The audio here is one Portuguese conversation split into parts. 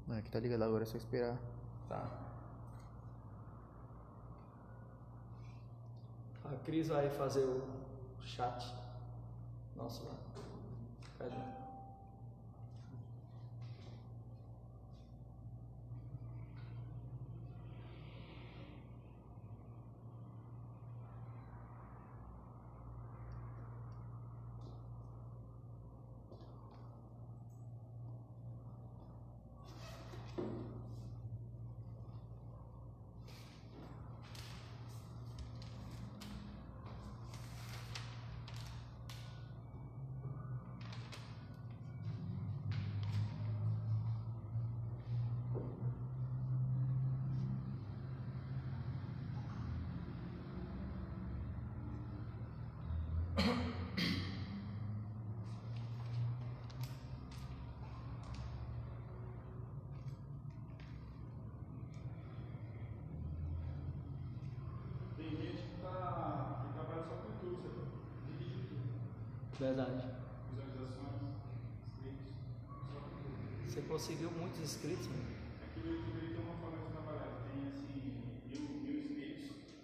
Não, aqui tá ligado agora, é só esperar. Tá. A Cris vai fazer o chat nosso lá. Cadê? Verdade. Visualizações, inscritos, só por Você conseguiu muitos inscritos, mano? aqui no YouTube ele tem uma forma de trabalhar, tem assim, mil inscritos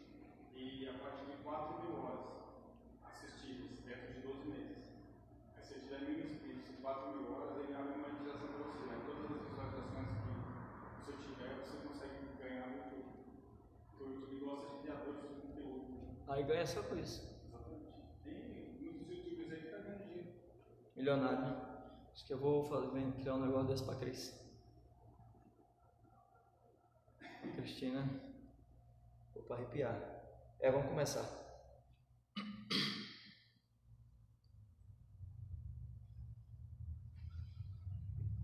e a partir de 4.000 horas assistidas dentro de 12 meses. Aí se tiver 1.000 inscritos e 4.000 horas, ele abre uma monetização para você. Aí todas as visualizações que você tiver, você consegue ganhar no YouTube. Porque o YouTube gosta de criadores de conteúdo. Aí ganha só com isso. Milionário, né? Acho que eu vou criar um negócio desse pra Cris. Cristina. Vou pra arrepiar. Vamos começar.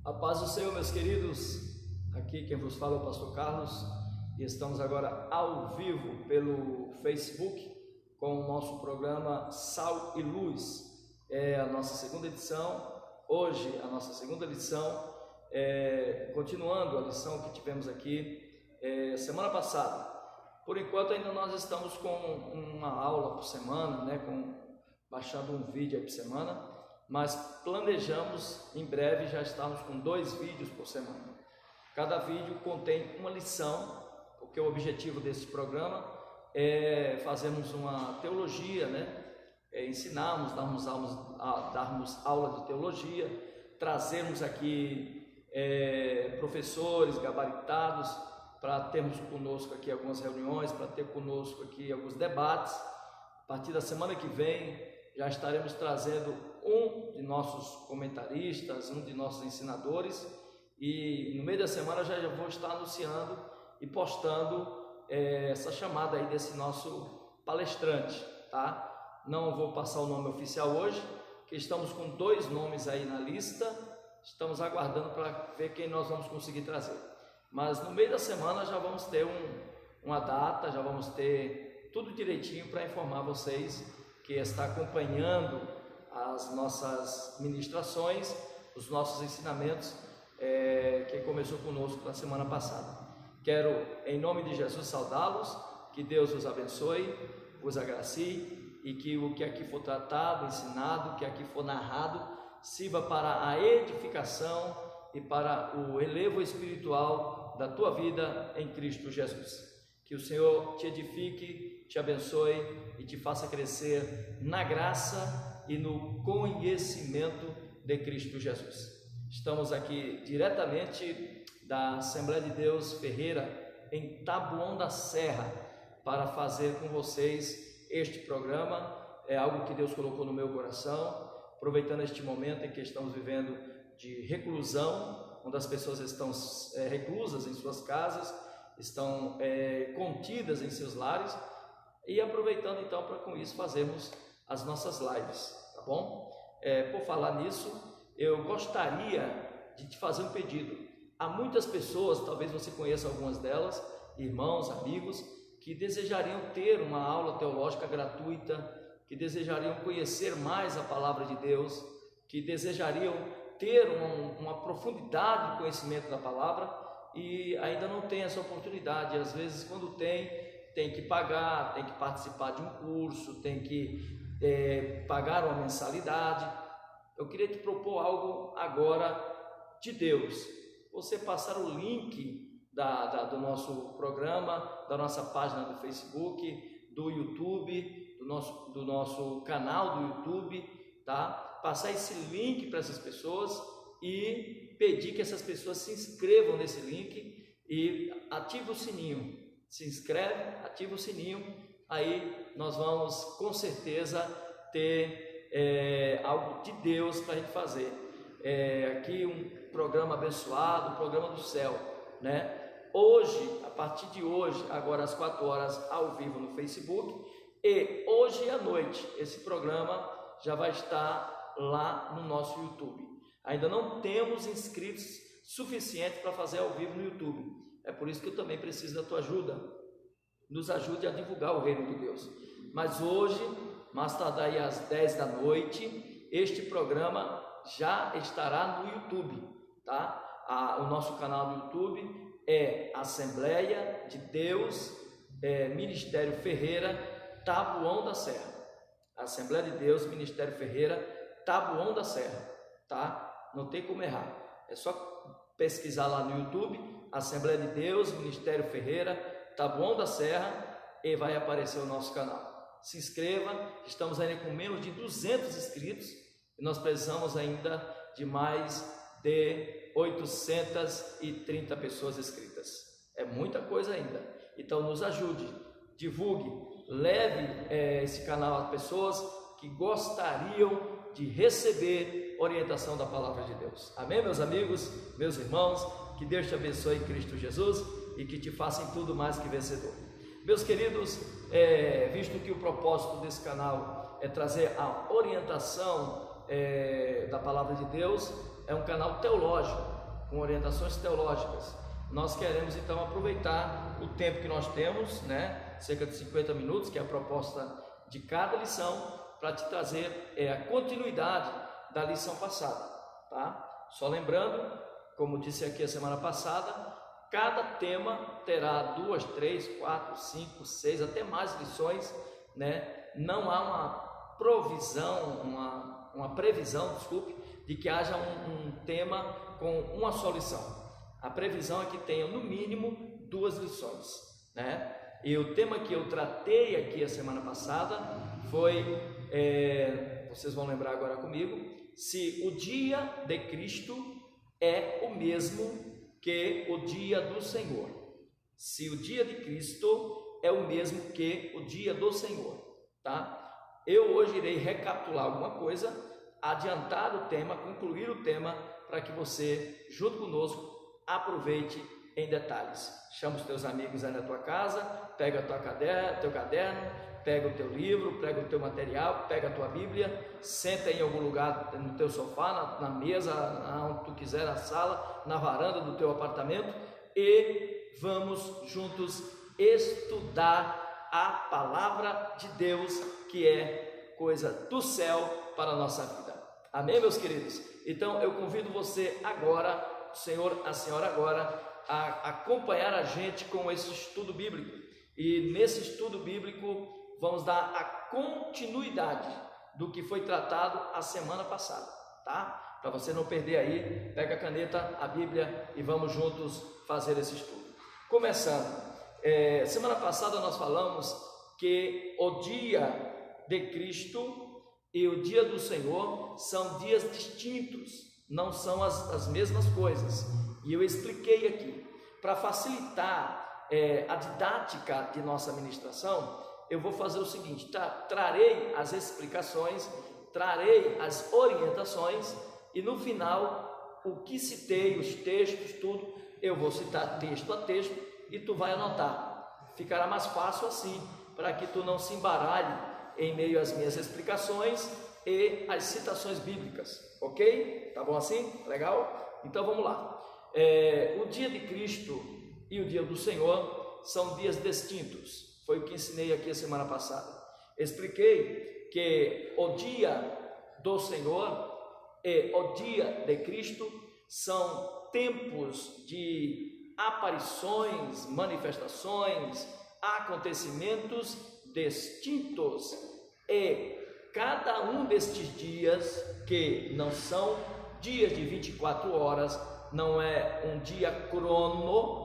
A paz do Senhor, meus queridos. Aqui quem vos fala é o pastor Carlos. E estamos agora ao vivo pelo Facebook com o nosso programa Sal e Luz. É a nossa segunda edição. Hoje, a nossa segunda lição, continuando a lição que tivemos aqui semana passada. Por enquanto, ainda nós estamos com uma aula por semana, né, baixando um vídeo aí por semana, mas planejamos em breve já estarmos com 2 vídeos por semana. Cada vídeo contém uma lição, porque o objetivo desse programa é fazermos uma teologia, né? Ensinarmos, darmos aula de teologia, trazermos aqui professores gabaritados para termos conosco aqui algumas reuniões, para ter conosco aqui alguns debates. A partir da semana que vem já estaremos trazendo um de nossos comentaristas, um de nossos ensinadores, e no meio da semana já vou estar anunciando e postando essa chamada aí desse nosso palestrante, tá? Não vou passar o nome oficial hoje, que estamos com 2 nomes aí na lista, estamos aguardando para ver quem nós vamos conseguir trazer. Mas no meio da semana já vamos ter uma data, já vamos ter tudo direitinho para informar vocês que está acompanhando as nossas ministrações, os nossos ensinamentos, que começou conosco na semana passada. Quero, em nome de Jesus, saudá-los, que Deus os abençoe, vos agracie, e que o que aqui for tratado, ensinado, o que aqui for narrado, sirva para a edificação e para o elevo espiritual da tua vida em Cristo Jesus. Que o Senhor te edifique, te abençoe e te faça crescer na graça e no conhecimento de Cristo Jesus. Estamos aqui diretamente da Assembleia de Deus Ferreira, em Taboão da Serra, para fazer com vocês este programa. É algo que Deus colocou no meu coração, aproveitando este momento em que estamos vivendo de reclusão, onde as pessoas estão reclusas em suas casas, estão contidas em seus lares, e aproveitando então para com isso fazermos as nossas lives, tá bom? Por falar nisso, eu gostaria de te fazer um pedido. Há muitas pessoas, talvez você conheça algumas delas, irmãos, amigos, que desejariam ter uma aula teológica gratuita, que desejariam conhecer mais a palavra de Deus, que desejariam ter uma profundidade de conhecimento da palavra e ainda não tem essa oportunidade. Às vezes, quando tem que pagar, tem que participar de um curso, tem que pagar uma mensalidade. Eu queria te propor algo agora de Deus. você passar o link do nosso programa, da nossa página do Facebook, do YouTube, do nosso canal do YouTube, tá? Passar esse link para essas pessoas e pedir que essas pessoas se inscrevam nesse link e ative o sininho. Se inscreve, ativa o sininho, aí nós vamos com certeza ter algo de Deus para a gente fazer. Aqui um programa abençoado, um programa do céu, né? Hoje, a partir de hoje, agora às 4 horas, ao vivo no Facebook, e hoje à noite, esse programa já vai estar lá no nosso YouTube. Ainda não temos inscritos suficientes para fazer ao vivo no YouTube. É por isso que eu também preciso da tua ajuda. Nos ajude a divulgar o reino de Deus. Mas hoje, mais tardar aí às 10 da noite, este programa já estará no YouTube, tá? O nosso canal no YouTube é Assembleia de Deus, Ministério Ferreira, Taboão da Serra. Assembleia de Deus, Ministério Ferreira, Taboão da Serra, tá? Não tem como errar. É só pesquisar lá no YouTube, Assembleia de Deus, Ministério Ferreira, Taboão da Serra, e vai aparecer o nosso canal. Se inscreva, estamos ainda com menos de 200 inscritos e nós precisamos ainda de mais de 830 pessoas inscritas. É muita coisa ainda. Então nos ajude, divulgue, leve esse canal a pessoas que gostariam de receber orientação da palavra de Deus. Amém, meus amigos, meus irmãos? Que Deus te abençoe em Cristo Jesus e que te faça em tudo mais que vencedor. Meus queridos, visto que o propósito desse canal é trazer a orientação da palavra de Deus, é um canal teológico, com orientações teológicas. Nós queremos então aproveitar o tempo que nós temos, né, cerca de 50 minutos, que é a proposta de cada lição, para te trazer a continuidade da lição passada, tá? Só lembrando, como disse aqui a semana passada, cada tema terá 2, 3, 4, 5, 6, até mais lições, né? Não há uma previsão, de que haja um tema com uma só lição. A previsão é que tenha no mínimo 2 lições, né? E o tema que eu tratei aqui a semana passada foi, vocês vão lembrar agora comigo, se o dia de Cristo é o mesmo que o dia do Senhor. Se o dia de Cristo é o mesmo que o dia do Senhor, tá? Eu hoje irei recapitular alguma coisa, adiantar o tema, concluir o tema, para que você, junto conosco, aproveite em detalhes. Chama os teus amigos aí na tua casa, pega teu caderno, pega o teu livro, pega o teu material, pega a tua Bíblia, senta em algum lugar no teu sofá, na mesa, onde tu quiser, na sala, na varanda do teu apartamento, e vamos juntos estudar a palavra de Deus, que é coisa do céu para a nossa vida. Amém, meus queridos? Então eu convido você agora, o senhor, a senhora agora, a acompanhar a gente com esse estudo bíblico. E nesse estudo bíblico vamos dar a continuidade do que foi tratado a semana passada, tá? Para você não perder aí, pega a caneta, a Bíblia e vamos juntos fazer esse estudo. Começando, semana passada nós falamos que o dia de Cristo e o dia do Senhor são dias distintos, não são as mesmas coisas. E eu expliquei aqui, para facilitar a didática de nossa ministração, eu vou fazer o seguinte, trarei as explicações, trarei as orientações e no final, o que citei, os textos, tudo, eu vou citar texto a texto e tu vai anotar. Ficará mais fácil assim, para que tu não se embaralhe em meio às minhas explicações e as citações bíblicas, ok? Tá bom assim? Legal? Então vamos lá. O dia de Cristo e o dia do Senhor são dias distintos. Foi o que ensinei aqui a semana passada. Expliquei que o dia do Senhor e o dia de Cristo são tempos de aparições, manifestações, acontecimentos distintos, e cada um destes dias, que não são dias de 24 horas, não é um dia crono,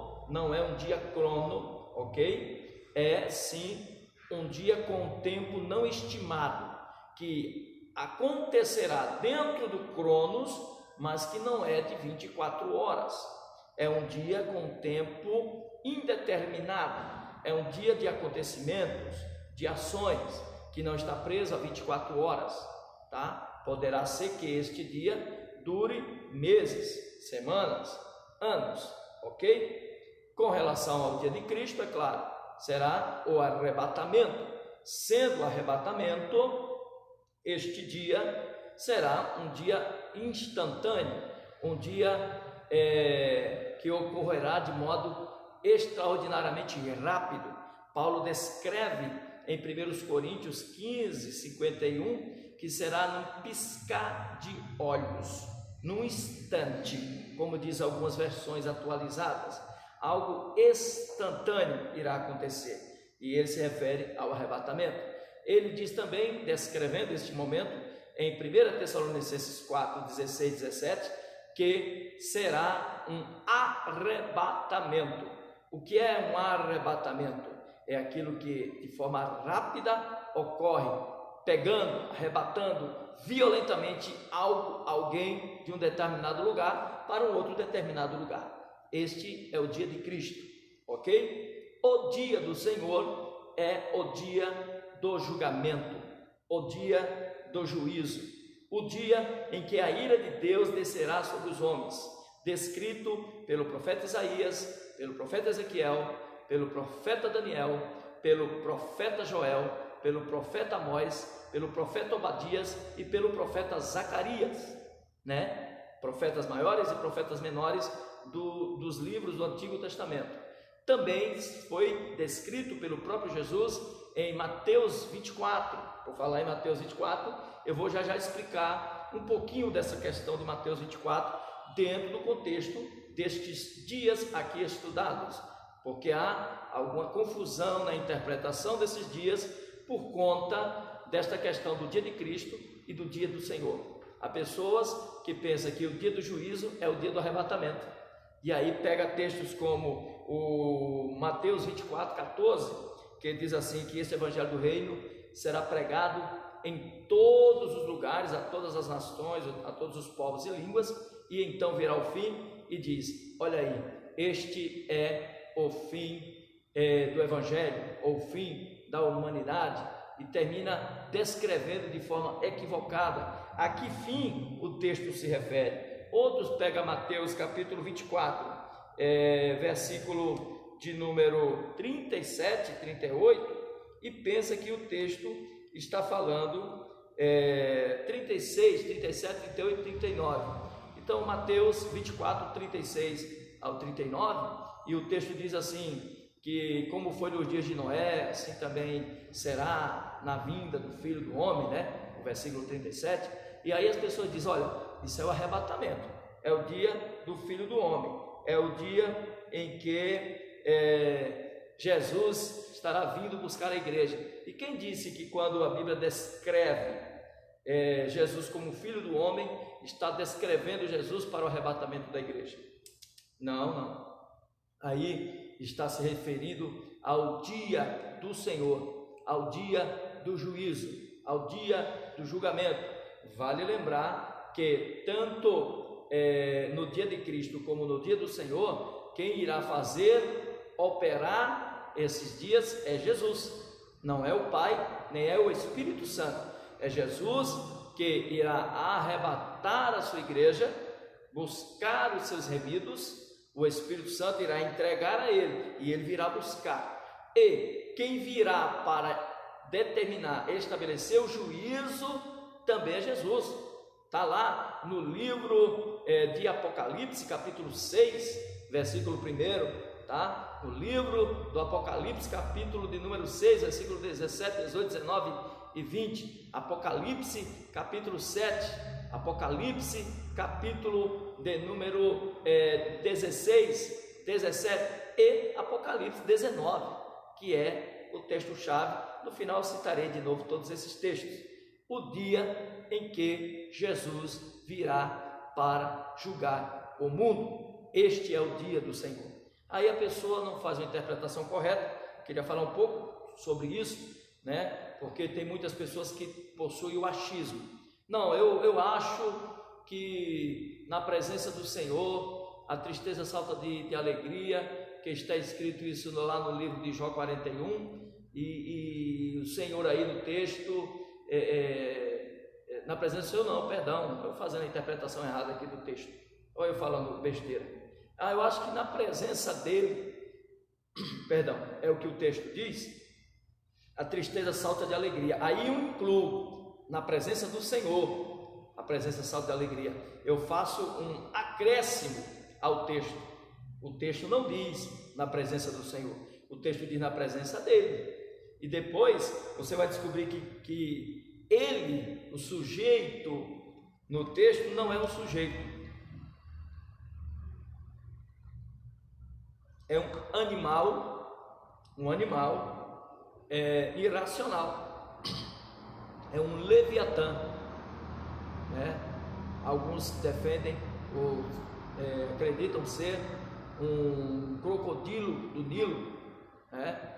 ok? É sim um dia com tempo não estimado, que acontecerá dentro do cronos, mas que não é de 24 horas. É um dia com tempo indeterminado, é um dia de acontecimentos, de ações, que não está preso a 24 horas, tá? Poderá ser que este dia dure meses, semanas, anos, ok? Com relação ao dia de Cristo, é claro, será o arrebatamento. Sendo o arrebatamento, este dia será um dia instantâneo, um dia que ocorrerá de modo extraordinariamente rápido. Paulo descreve em 1 Coríntios 15, 51, que será num piscar de olhos, num instante, como diz algumas versões atualizadas. Algo instantâneo irá acontecer, e ele se refere ao arrebatamento. Ele diz também, descrevendo este momento, em 1 Tessalonicenses 4, 16, 17, que será um arrebatamento. O que é um arrebatamento? É aquilo que de forma rápida ocorre, pegando, arrebatando violentamente alguém de um determinado lugar para um outro determinado lugar. Este é o dia de Cristo, ok? O dia do Senhor é o dia do julgamento, o dia do juízo, o dia em que a ira de Deus descerá sobre os homens, descrito pelo profeta Isaías, pelo profeta Ezequiel, pelo profeta Daniel, pelo profeta Joel, pelo profeta Amós, pelo profeta Obadias e pelo profeta Zacarias, né? Profetas maiores e profetas menores dos livros do Antigo Testamento. Também foi descrito pelo próprio Jesus em Mateus 24. Por falar em Mateus 24, eu vou já explicar um pouquinho dessa questão de Mateus 24 dentro do contexto destes dias aqui estudados, porque há alguma confusão na interpretação desses dias por conta desta questão do dia de Cristo e do dia do Senhor. Há pessoas que pensam que o dia do juízo é o dia do arrebatamento, e aí pega textos como o Mateus 24, 14, que diz assim, que esse evangelho do reino será pregado em todos os lugares, a todas as nações, a todos os povos e línguas, e então virá o fim, e diz, olha aí, este é o fim do evangelho, ou o fim da humanidade, e termina descrevendo de forma equivocada a que fim o texto se refere. Outros pegam Mateus capítulo 24, versículo de número 37 e 38, e pensa que o texto está falando 36, 37, 38 e 39. Então Mateus 24, 36 ao 39, e o texto diz assim, que como foi nos dias de Noé, assim também será na vinda do Filho do Homem, né? O versículo 37, e aí as pessoas dizem, olha, isso é o arrebatamento, é o dia do Filho do Homem, é o dia em que Jesus estará vindo buscar a igreja. E quem disse que quando a Bíblia descreve Jesus como Filho do Homem, está descrevendo Jesus para o arrebatamento da igreja? Não. Aí está se referindo ao dia do Senhor, ao dia do juízo, ao dia do julgamento. Vale lembrar que tanto no dia de Cristo como no dia do Senhor, quem irá fazer operar esses dias é Jesus, não é o Pai, nem é o Espírito Santo, é Jesus que irá arrebatar a sua igreja, buscar os seus remidos. O Espírito Santo irá entregar a ele, e ele virá buscar. E quem virá para determinar, estabelecer o juízo, também é Jesus. Está lá no livro de Apocalipse, capítulo 6, versículo 1, tá? No livro do Apocalipse, capítulo de número 6, versículo 17, 18, 19 e 20. Apocalipse, capítulo 7, Apocalipse, capítulo de número 16, 17 e Apocalipse 19, que é o texto-chave. No final eu citarei de novo todos esses textos. O dia em que Jesus virá para julgar o mundo, este é o dia do Senhor. Aí a pessoa não faz uma interpretação correta. Queria falar um pouco sobre isso, né? Porque tem muitas pessoas que possuem o achismo. Não, eu acho que na presença do Senhor a tristeza salta de alegria, que está escrito isso lá no livro de Jó 41, e o Senhor aí no texto, na presença do Senhor não, perdão, eu fazendo a interpretação errada aqui do texto, ou eu falando besteira. Eu acho que na presença dele, perdão, é o que o texto diz, a tristeza salta de alegria. Aí eu incluo na presença do Senhor, a presença salta de alegria. Eu faço um acréscimo ao texto. O texto não diz na presença do Senhor, o texto diz na presença dele. E depois você vai descobrir que ele, o sujeito no texto, não é um sujeito, é um animal irracional, é um leviatã, né? Alguns defendem ou acreditam ser um crocodilo do Nilo, né?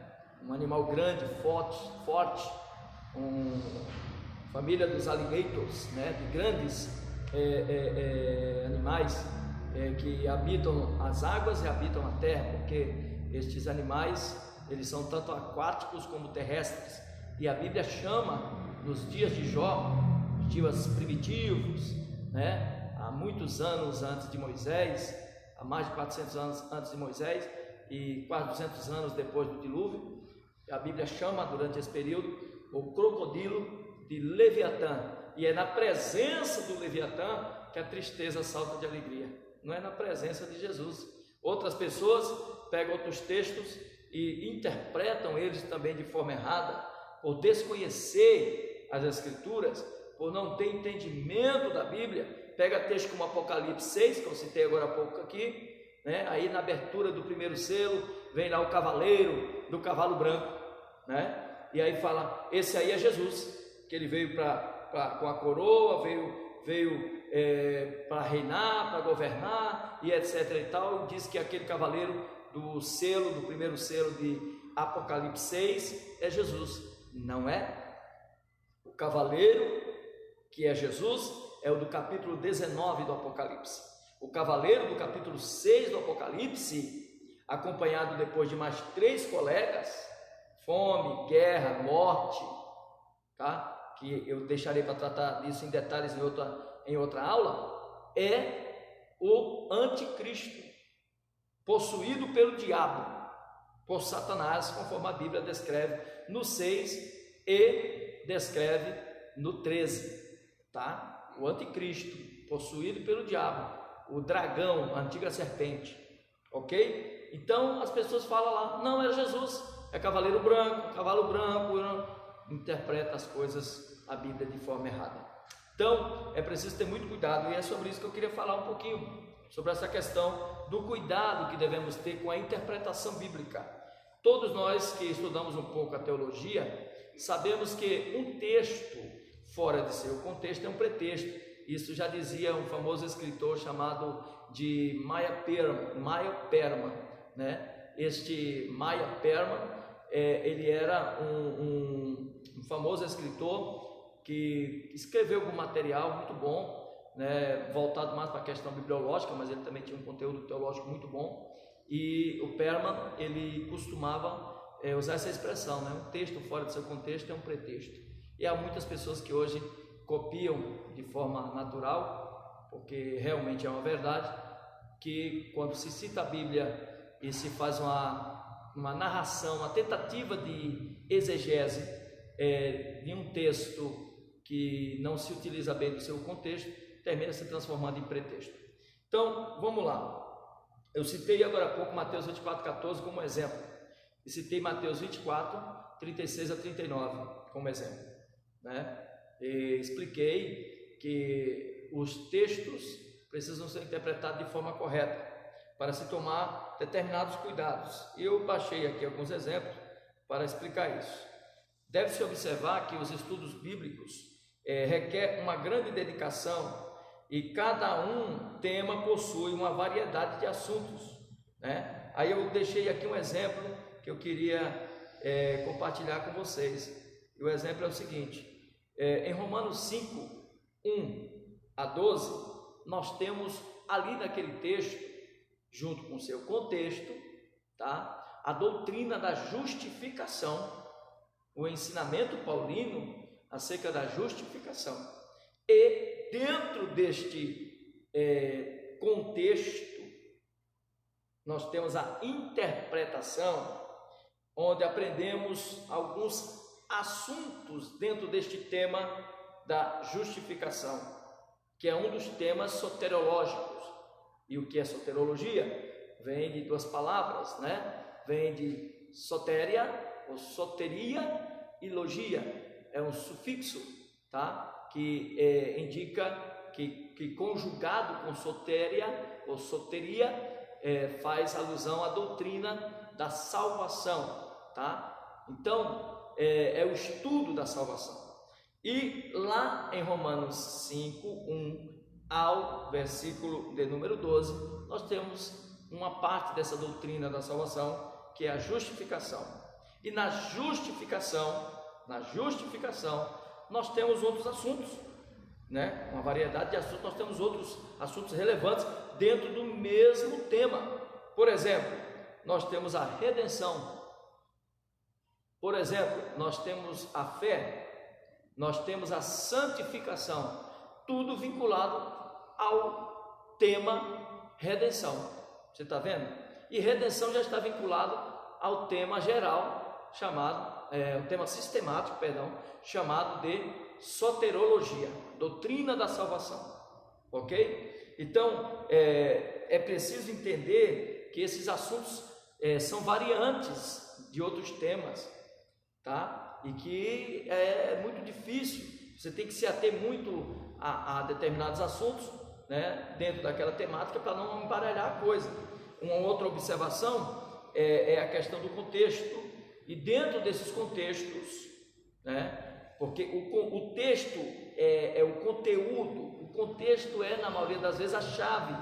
Um animal grande, forte, família dos alligators, né? De grandes animais que habitam as águas e habitam a terra, porque estes animais eles são tanto aquáticos como terrestres. E a Bíblia chama, nos dias de Jó, os dias primitivos, né? Há muitos anos antes de Moisés, há mais de 400 anos antes de Moisés e quase 200 anos depois do dilúvio, a Bíblia chama durante esse período o crocodilo de Leviatã, e é na presença do Leviatã que a tristeza salta de alegria, não é na presença de Jesus. Outras pessoas pegam outros textos e interpretam eles também de forma errada, por desconhecer as Escrituras, por não ter entendimento da Bíblia. Pega texto como Apocalipse 6, que eu citei agora há pouco aqui, né? Aí na abertura do primeiro selo, vem lá o cavaleiro do cavalo branco, né? E aí fala, esse aí é Jesus, que ele veio com a coroa, veio para reinar, para governar, e etc e tal. Diz que aquele cavaleiro do primeiro selo de Apocalipse 6 é Jesus. Não é? O cavaleiro que é Jesus é o do capítulo 19 do Apocalipse. O cavaleiro do capítulo 6 do Apocalipse, acompanhado depois de mais 3 colegas, fome, guerra, morte, tá? Que eu deixarei para tratar disso em detalhes em outra aula, é o anticristo, possuído pelo diabo, por Satanás, conforme a Bíblia descreve no 6 e descreve no 13, tá? O anticristo, possuído pelo diabo, o dragão, a antiga serpente, ok? Então as pessoas falam lá, não é Jesus, é cavalo branco, interpreta as coisas, a Bíblia de forma errada. Então é preciso ter muito cuidado, e é sobre isso que eu queria falar um pouquinho, sobre essa questão do cuidado que devemos ter com a interpretação bíblica. Todos nós que estudamos um pouco a teologia, sabemos que um texto fora de seu contexto é um pretexto. Isso já dizia um famoso escritor chamado de Maya Perman, né? Este Maya Perman, ele era um famoso escritor que escreveu algum material muito bom, né, voltado mais para a questão bibliológica, mas ele também tinha um conteúdo teológico muito bom. E o Perman, ele costumava usar essa expressão, né? Um texto fora de seu contexto é um pretexto. E há muitas pessoas que hoje copiam de forma natural, porque realmente é uma verdade, que quando se cita a Bíblia e se faz uma narração, uma tentativa de exegese de um texto que não se utiliza bem do seu contexto, termina se transformando em pretexto. Então, vamos lá. Eu citei agora há pouco Mateus 24:14 como exemplo, e citei Mateus 24:36 a 39 como exemplo, né? E expliquei que os textos precisam ser interpretados de forma correta para se tomar determinados cuidados. Eu baixei aqui alguns exemplos para explicar isso. Deve-se observar que os estudos bíblicos requer uma grande dedicação e cada tema possui uma variedade de assuntos, né? Aí eu deixei aqui um exemplo que eu queria compartilhar com vocês. E o exemplo é o seguinte: em Romanos 5, 1 a 12, nós temos ali naquele texto, junto com o seu contexto, tá? A doutrina da justificação, o ensinamento paulino acerca da justificação. E dentro deste contexto, nós temos a interpretação, onde aprendemos alguns assuntos dentro deste tema da justificação, que é um dos temas soteriológicos. E o que é soterologia? Vem de duas palavras, né? Vem de sotéria, ou soteria, e logia. É um sufixo, tá? Que indica que conjugado com sotéria ou soteria faz alusão à doutrina da salvação, tá? Então, é o estudo da salvação. E lá em Romanos 5, 1 ao versículo de número 12, nós temos uma parte dessa doutrina da salvação, que é a justificação. E na justificação, nós temos outros assuntos, né? Uma variedade de assuntos, nós temos outros assuntos relevantes dentro do mesmo tema. Por exemplo, nós temos a redenção. Por exemplo, nós temos a fé, nós temos a santificação, tudo vinculado ao tema redenção. Você está vendo? E redenção já está vinculado ao tema geral, chamado, o tema sistemático, chamado de soterologia, doutrina da salvação. Ok? Então, é preciso entender que esses assuntos são variantes de outros temas, tá? E que é muito difícil, você tem que se ater muito a determinados assuntos, né, dentro daquela temática, para não embaralhar a coisa. Uma outra observação é a questão do contexto, e dentro desses contextos, né, porque o texto é o conteúdo, o contexto é, na maioria das vezes, a chave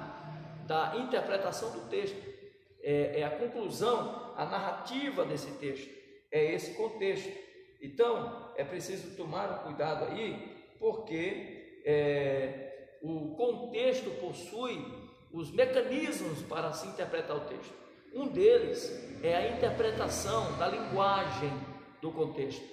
da interpretação do texto, é a conclusão, a narrativa desse texto, é esse contexto. Então, é preciso tomar um cuidado aí, porque o contexto possui os mecanismos para se interpretar o texto. Um deles é a interpretação da linguagem do contexto,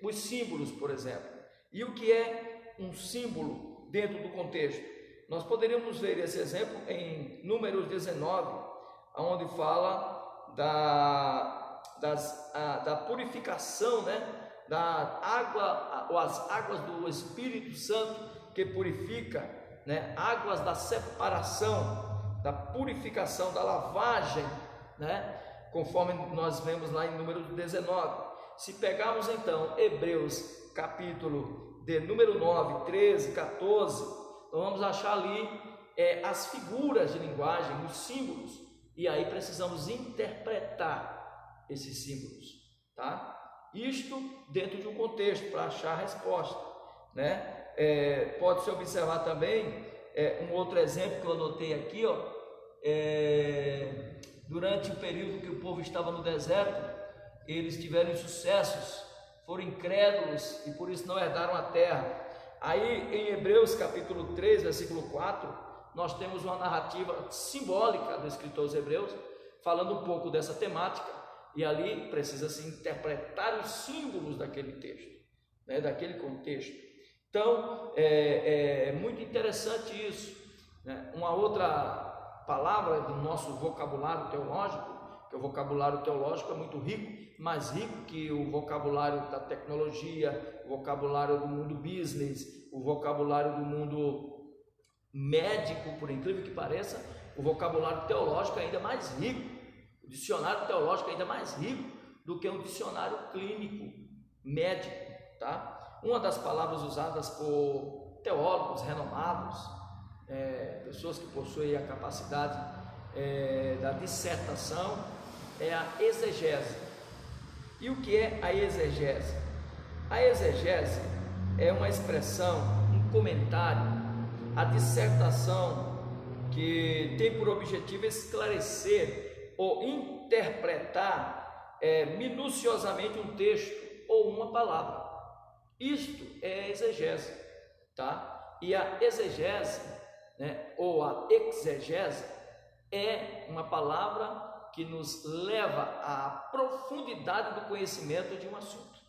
os símbolos, por exemplo. E o que é um símbolo dentro do contexto? Nós poderíamos ver esse exemplo em Números 19, onde fala da purificação, né? Da água, ou as águas do Espírito Santo que purifica, né? Águas da separação, da purificação, da lavagem, né? Conforme nós vemos lá em Números 19. Se pegarmos então Hebreus capítulo de número 9, 13, 14, nós vamos achar ali as figuras de linguagem, os símbolos, e aí precisamos interpretar esses símbolos, tá? Isto dentro de um contexto, para achar a resposta, né? Pode-se observar também um outro exemplo que eu anotei aqui, ó, durante o período que o povo estava no deserto, eles tiveram insucessos, foram incrédulos e por isso não herdaram a terra. Aí em Hebreus capítulo 3, versículo 4, nós temos uma narrativa simbólica do escritor aos Hebreus, falando um pouco dessa temática. E ali precisa-se interpretar os símbolos daquele texto, né, daquele contexto. Então, é muito interessante isso, né? Uma outra palavra do nosso vocabulário teológico, que o vocabulário teológico é muito rico, mais rico que o vocabulário da tecnologia, o vocabulário do mundo business, o vocabulário do mundo médico, por incrível que pareça. O vocabulário teológico é ainda mais rico. O dicionário teológico é ainda mais rico do que um dicionário clínico, médico, tá? Uma das palavras usadas por teólogos renomados, pessoas que possuem a capacidade da dissertação, é a exegese. E o que é a exegese? A exegese é uma expressão, um comentário a dissertação que tem por objetivo esclarecer ou interpretar minuciosamente um texto ou uma palavra. Isto é exegese, tá? E a exegese, né, ou a exegese, é uma palavra que nos leva à profundidade do conhecimento de um assunto.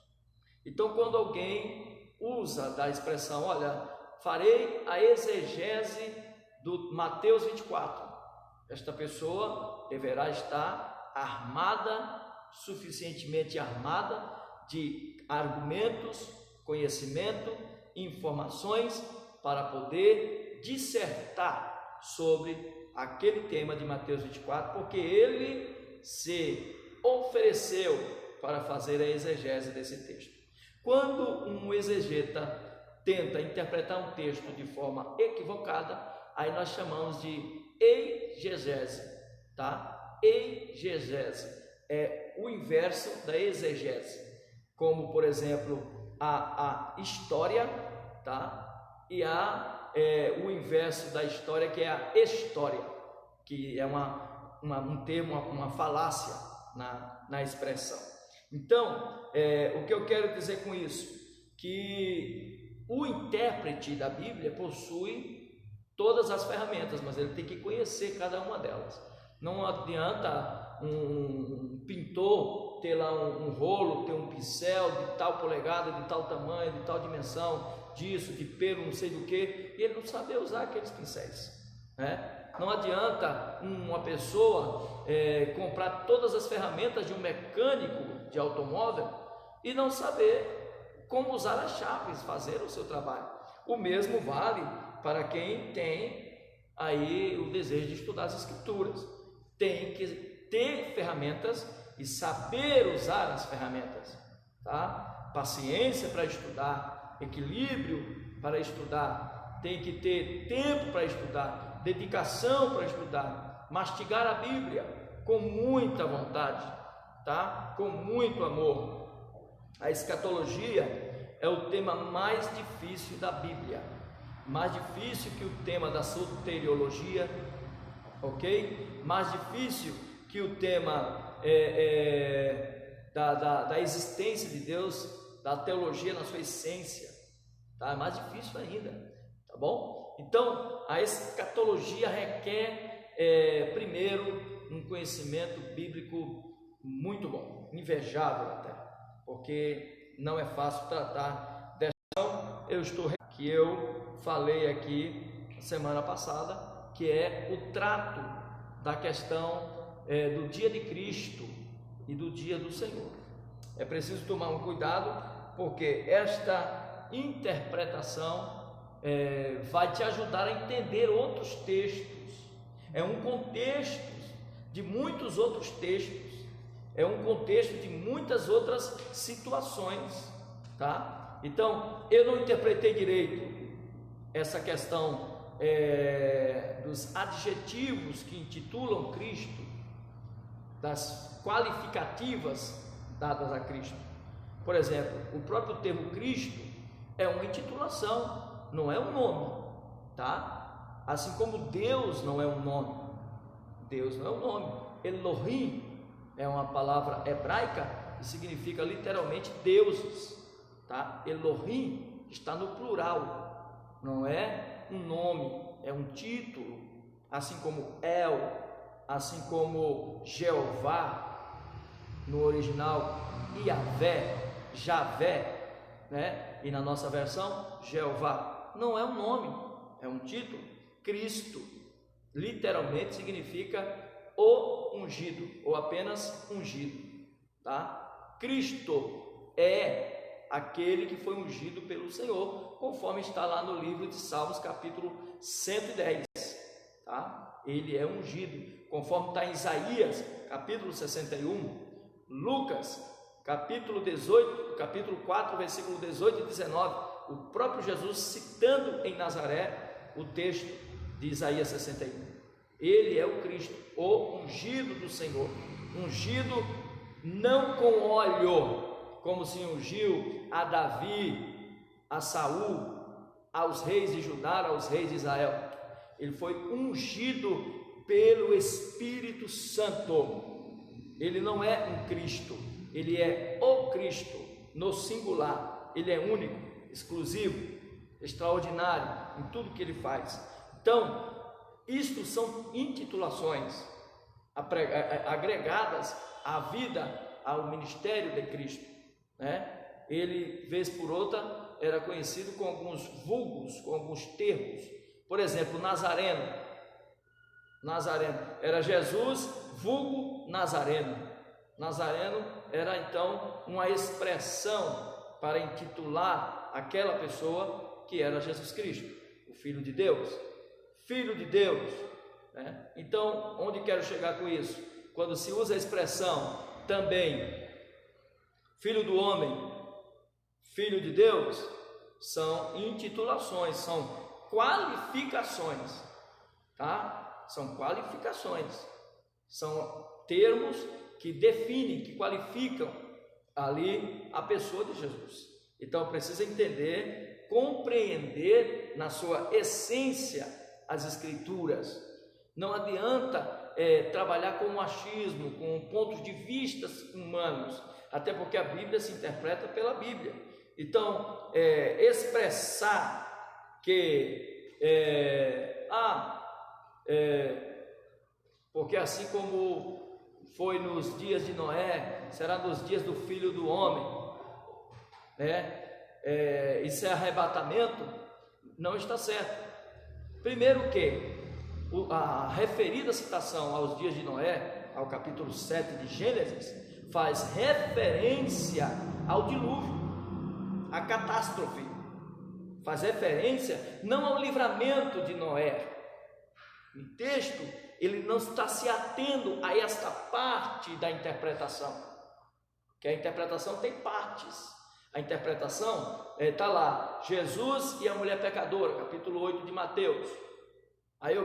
Então, quando alguém usa da expressão, olha, farei a exegese do Mateus 24, esta pessoa deverá estar armada, suficientemente armada de argumentos, conhecimento, informações para poder dissertar sobre aquele tema de Mateus 24, porque ele se ofereceu para fazer a exegese desse texto. Quando um exegeta tenta interpretar um texto de forma equivocada, aí nós chamamos de eigegese, tá? Eigegese é o inverso da exegese, como por exemplo a história, tá? E o inverso da história, que é a história, que é um termo, uma falácia na expressão. Então, o que eu quero dizer com isso? Que o intérprete da Bíblia possui todas as ferramentas, mas ele tem que conhecer cada uma delas. Não adianta um pintor ter lá um rolo, ter um pincel de tal polegada, de tal tamanho, de tal dimensão, disso, de pelo, não sei do que, e ele não saber usar aqueles pincéis, né? Não adianta uma pessoa comprar todas as ferramentas de um mecânico de automóvel e não saber como usar as chaves, fazer o seu trabalho. O mesmo vale para quem tem aí o desejo de estudar as Escrituras. Tem que ter ferramentas e saber usar as ferramentas, tá? Paciência para estudar, equilíbrio para estudar, tem que ter tempo para estudar, dedicação para estudar, mastigar a Bíblia com muita vontade, tá? Com muito amor. A escatologia é o tema mais difícil da Bíblia, mais difícil que o tema da soteriologia, ok? Mais difícil que o tema da existência de Deus, da teologia na sua essência, tá? É mais difícil ainda, tá bom? Então, a escatologia requer primeiro um conhecimento bíblico muito bom, invejável até, porque não é fácil tratar dessa. Então, que eu falei aqui semana passada, que é o trato da questão do dia de Cristo e do dia do Senhor. É preciso tomar um cuidado, porque esta interpretação vai te ajudar a entender outros textos. É um contexto de muitos outros textos, é um contexto de muitas outras situações, tá? Então, eu não interpretei direito essa questão dos adjetivos que intitulam Cristo, das qualificativas dadas a Cristo. Por exemplo, o próprio termo Cristo é uma intitulação, não é um nome, tá? Assim como Deus não é um nome. Deus não é um nome. Elohim é uma palavra hebraica que significa literalmente deuses, tá? Elohim está no plural, não é um nome, é um título, assim como El, assim como Jeová, no original Iavé, Javé, né? E na nossa versão Jeová, não é um nome, é um título. Cristo literalmente significa o ungido, ou apenas ungido, tá? Cristo é aquele que foi ungido pelo Senhor, conforme está lá no livro de Salmos, capítulo 110, tá? Ele é ungido, conforme está em Isaías, capítulo 61, Lucas, capítulo 18, capítulo 4, versículo 18 e 19, o próprio Jesus citando em Nazaré o texto de Isaías 61. Ele é o Cristo, o ungido do Senhor, ungido não com óleo, como se ungiu a Davi, a Saul, aos reis de Judá, aos reis de Israel. Ele foi ungido pelo Espírito Santo. Ele não é um Cristo, ele é o Cristo no singular. Ele é único, exclusivo, extraordinário em tudo que ele faz. Então, isto são intitulações agregadas à vida, ao ministério de Cristo, né? Ele, vez por outra, era conhecido com alguns vulgos, com alguns termos. Por exemplo, Nazareno. Nazareno era Jesus, vulgo Nazareno. Nazareno era então uma expressão para intitular aquela pessoa que era Jesus Cristo, o Filho de Deus. Filho de Deus, né? Então, onde quero chegar com isso? Quando se usa a expressão também Filho do Homem, Filho de Deus, são intitulações, são qualificações, tá? São qualificações, são termos que definem, que qualificam ali a pessoa de Jesus. Então precisa entender, compreender na sua essência as Escrituras. Não adianta trabalhar com machismo, com pontos de vista humanos, até porque a Bíblia se interpreta pela Bíblia. Então, expressar que porque assim como foi nos dias de Noé, será nos dias do Filho do Homem, né? Isso é arrebatamento, não está certo. Primeiro que a referida citação aos dias de Noé, ao capítulo 7 de Gênesis, faz referência ao dilúvio, à catástrofe, faz referência não ao livramento de Noé. O texto, ele não está se atendo a esta parte da interpretação, que a interpretação tem partes. A interpretação está lá, Jesus e a mulher pecadora, capítulo 8 de Mateus. Aí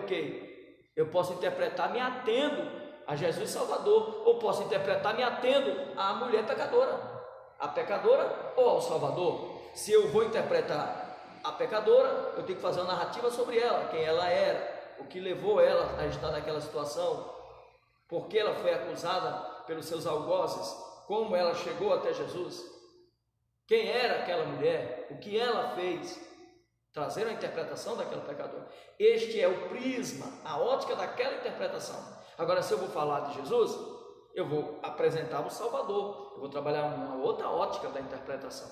eu posso interpretar me atendo a Jesus Salvador, ou posso interpretar me atendo à mulher pecadora, a pecadora ou ao Salvador. Se eu vou interpretar a pecadora, eu tenho que fazer uma narrativa sobre ela, quem ela era, o que levou ela a estar naquela situação, por que ela foi acusada pelos seus algozes, como ela chegou até Jesus, quem era aquela mulher, o que ela fez, trazer a interpretação daquela pecadora. Este é o prisma, a ótica daquela interpretação. Agora, se eu vou falar de Jesus, eu vou apresentar o Salvador, eu vou trabalhar uma outra ótica da interpretação.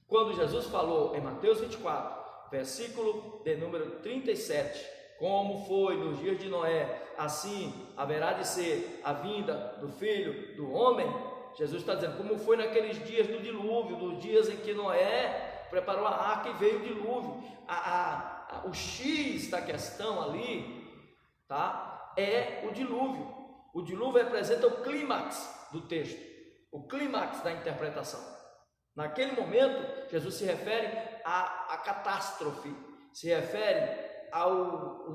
Quando Jesus falou em Mateus 24, versículo de número 37, como foi nos dias de Noé, assim haverá de ser a vinda do Filho do Homem. Jesus está dizendo, como foi naqueles dias do dilúvio, dos dias em que Noé preparou a arca e veio o dilúvio. O X da questão ali, tá? É o dilúvio. O dilúvio representa o clímax do texto, o clímax da interpretação. Naquele momento, Jesus se refere à catástrofe, se refere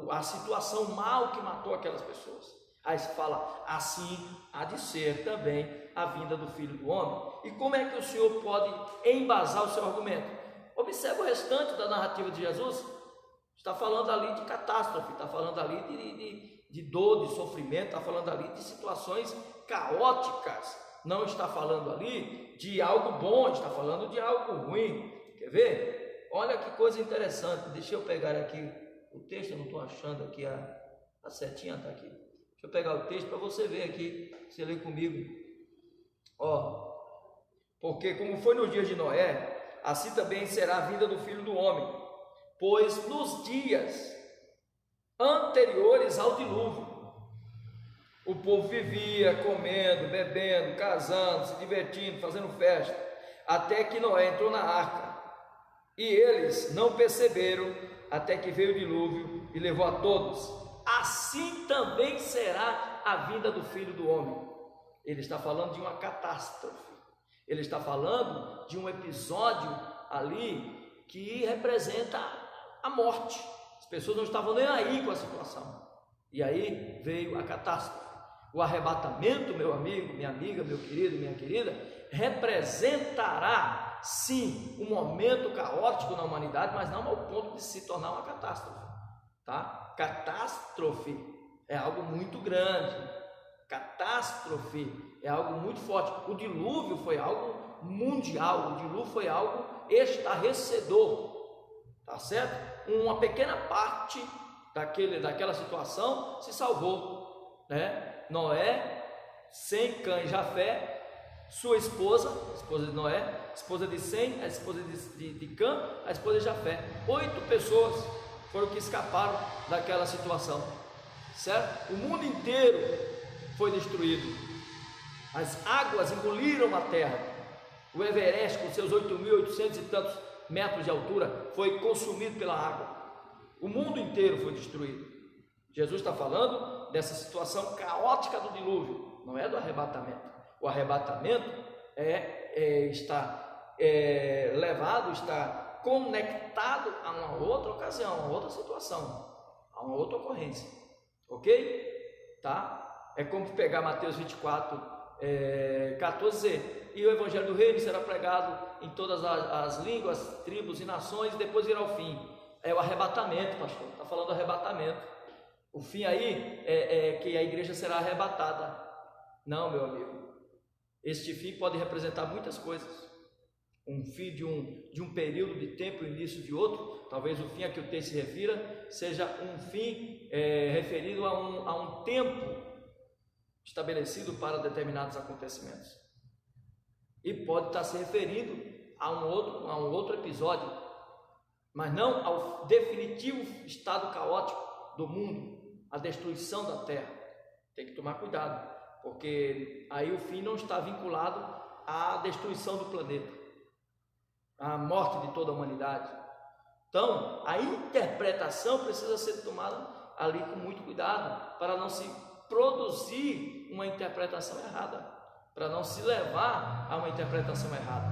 à situação mal que matou aquelas pessoas. Aí se fala, assim há de ser também a vinda do Filho do Homem. E como é que o Senhor pode embasar o seu argumento? Observe o restante da narrativa de Jesus. Está falando ali de catástrofe, está falando ali de dor, de sofrimento, está falando ali de situações caóticas. Não está falando ali de algo bom, está falando de algo ruim. Quer ver? Olha que coisa interessante. Deixa eu pegar aqui o texto, eu não estou achando aqui, a setinha está aqui. Deixa eu pegar o texto para você ver aqui, você lê comigo. Porque como foi nos dias de Noé, assim também será a vinda do Filho do Homem. Pois nos dias anteriores ao dilúvio, o povo vivia comendo, bebendo, casando, se divertindo, fazendo festa, até que Noé entrou na arca. E eles não perceberam até que veio o dilúvio e levou a todos. Assim também será a vinda do Filho do Homem. Ele está falando de uma catástrofe. Ele está falando de um episódio ali que representa a morte. As pessoas não estavam nem aí com a situação. E aí veio a catástrofe. O arrebatamento, meu amigo, minha amiga, meu querido, minha querida, representará sim, um momento caótico na humanidade, mas não ao ponto de se tornar uma catástrofe, tá? Catástrofe é algo muito grande, catástrofe é algo muito forte. O dilúvio foi algo mundial, o dilúvio foi algo estarrecedor, tá certo? Uma pequena parte daquela situação se salvou, né? Noé, Sem, Cã e Jafé, sua esposa, a esposa de Noé, a esposa de Sem, a esposa de Cã, a esposa de Jafé. 8 pessoas foram que escaparam daquela situação, certo? O mundo inteiro foi destruído. As águas engoliram a terra. O Everest, com seus 8.800 e tantos metros de altura, foi consumido pela água. O mundo inteiro foi destruído. Jesus está falando dessa situação caótica do dilúvio, não é do arrebatamento. O arrebatamento está levado, está conectado a uma outra ocasião, a uma outra situação, a uma outra ocorrência, ok? Tá? É como pegar Mateus 24, 14, e o Evangelho do Reino será pregado em todas as línguas, tribos e nações, e depois irá ao fim. É o arrebatamento, pastor, está falando do arrebatamento. O fim aí é que a igreja será arrebatada. Não, meu amigo, este fim pode representar muitas coisas. Um fim de um período de tempo, o início de outro. Talvez o fim a que o texto se refira seja um fim referido a um tempo estabelecido para determinados acontecimentos, e pode estar se referindo a um outro episódio, mas não ao definitivo estado caótico do mundo, a destruição da terra. Tem que tomar cuidado, porque aí o fim não está vinculado à destruição do planeta, à morte de toda a humanidade. Então a interpretação precisa ser tomada ali com muito cuidado, para não se produzir uma interpretação errada, para não se levar a uma interpretação errada,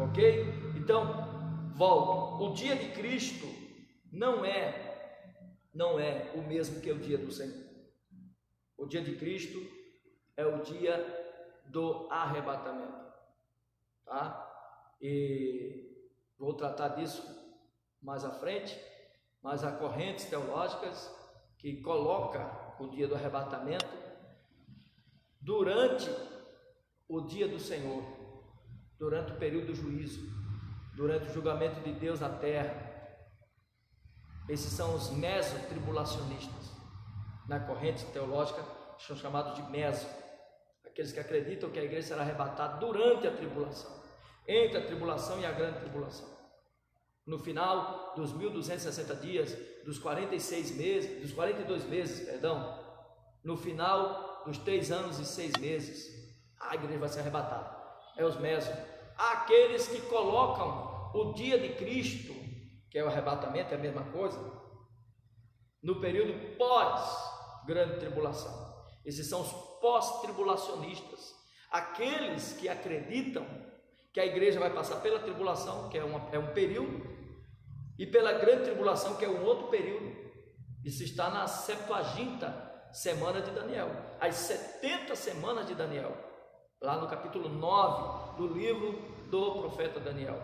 ok? Então, volto, o dia de Cristo não é o mesmo que o dia do Senhor. O dia de Cristo é o dia do arrebatamento, tá? E vou tratar disso mais à frente, mas há correntes teológicas que colocam o dia do arrebatamento durante o dia do Senhor, durante o período do juízo, durante o julgamento de Deus na terra. Esses são os mesotribulacionistas. Na corrente teológica são chamados de meso, aqueles que acreditam que a igreja será arrebatada durante a tribulação, entre a tribulação e a grande tribulação. No final dos 1260 dias, dos 42 meses, no final dos 3 anos e 6 meses, a igreja vai ser arrebatada. É os mesos. Aqueles que colocam o dia de Cristo, que é o arrebatamento, é a mesma coisa, no período pós-grande tribulação. Esses são os pós-tribulacionistas, aqueles que acreditam que a igreja vai passar pela tribulação, que é um período, e pela grande tribulação, que é um outro período. Isso está na 70ª semana de Daniel, as 70 semanas de Daniel, lá no capítulo 9 do livro do profeta Daniel.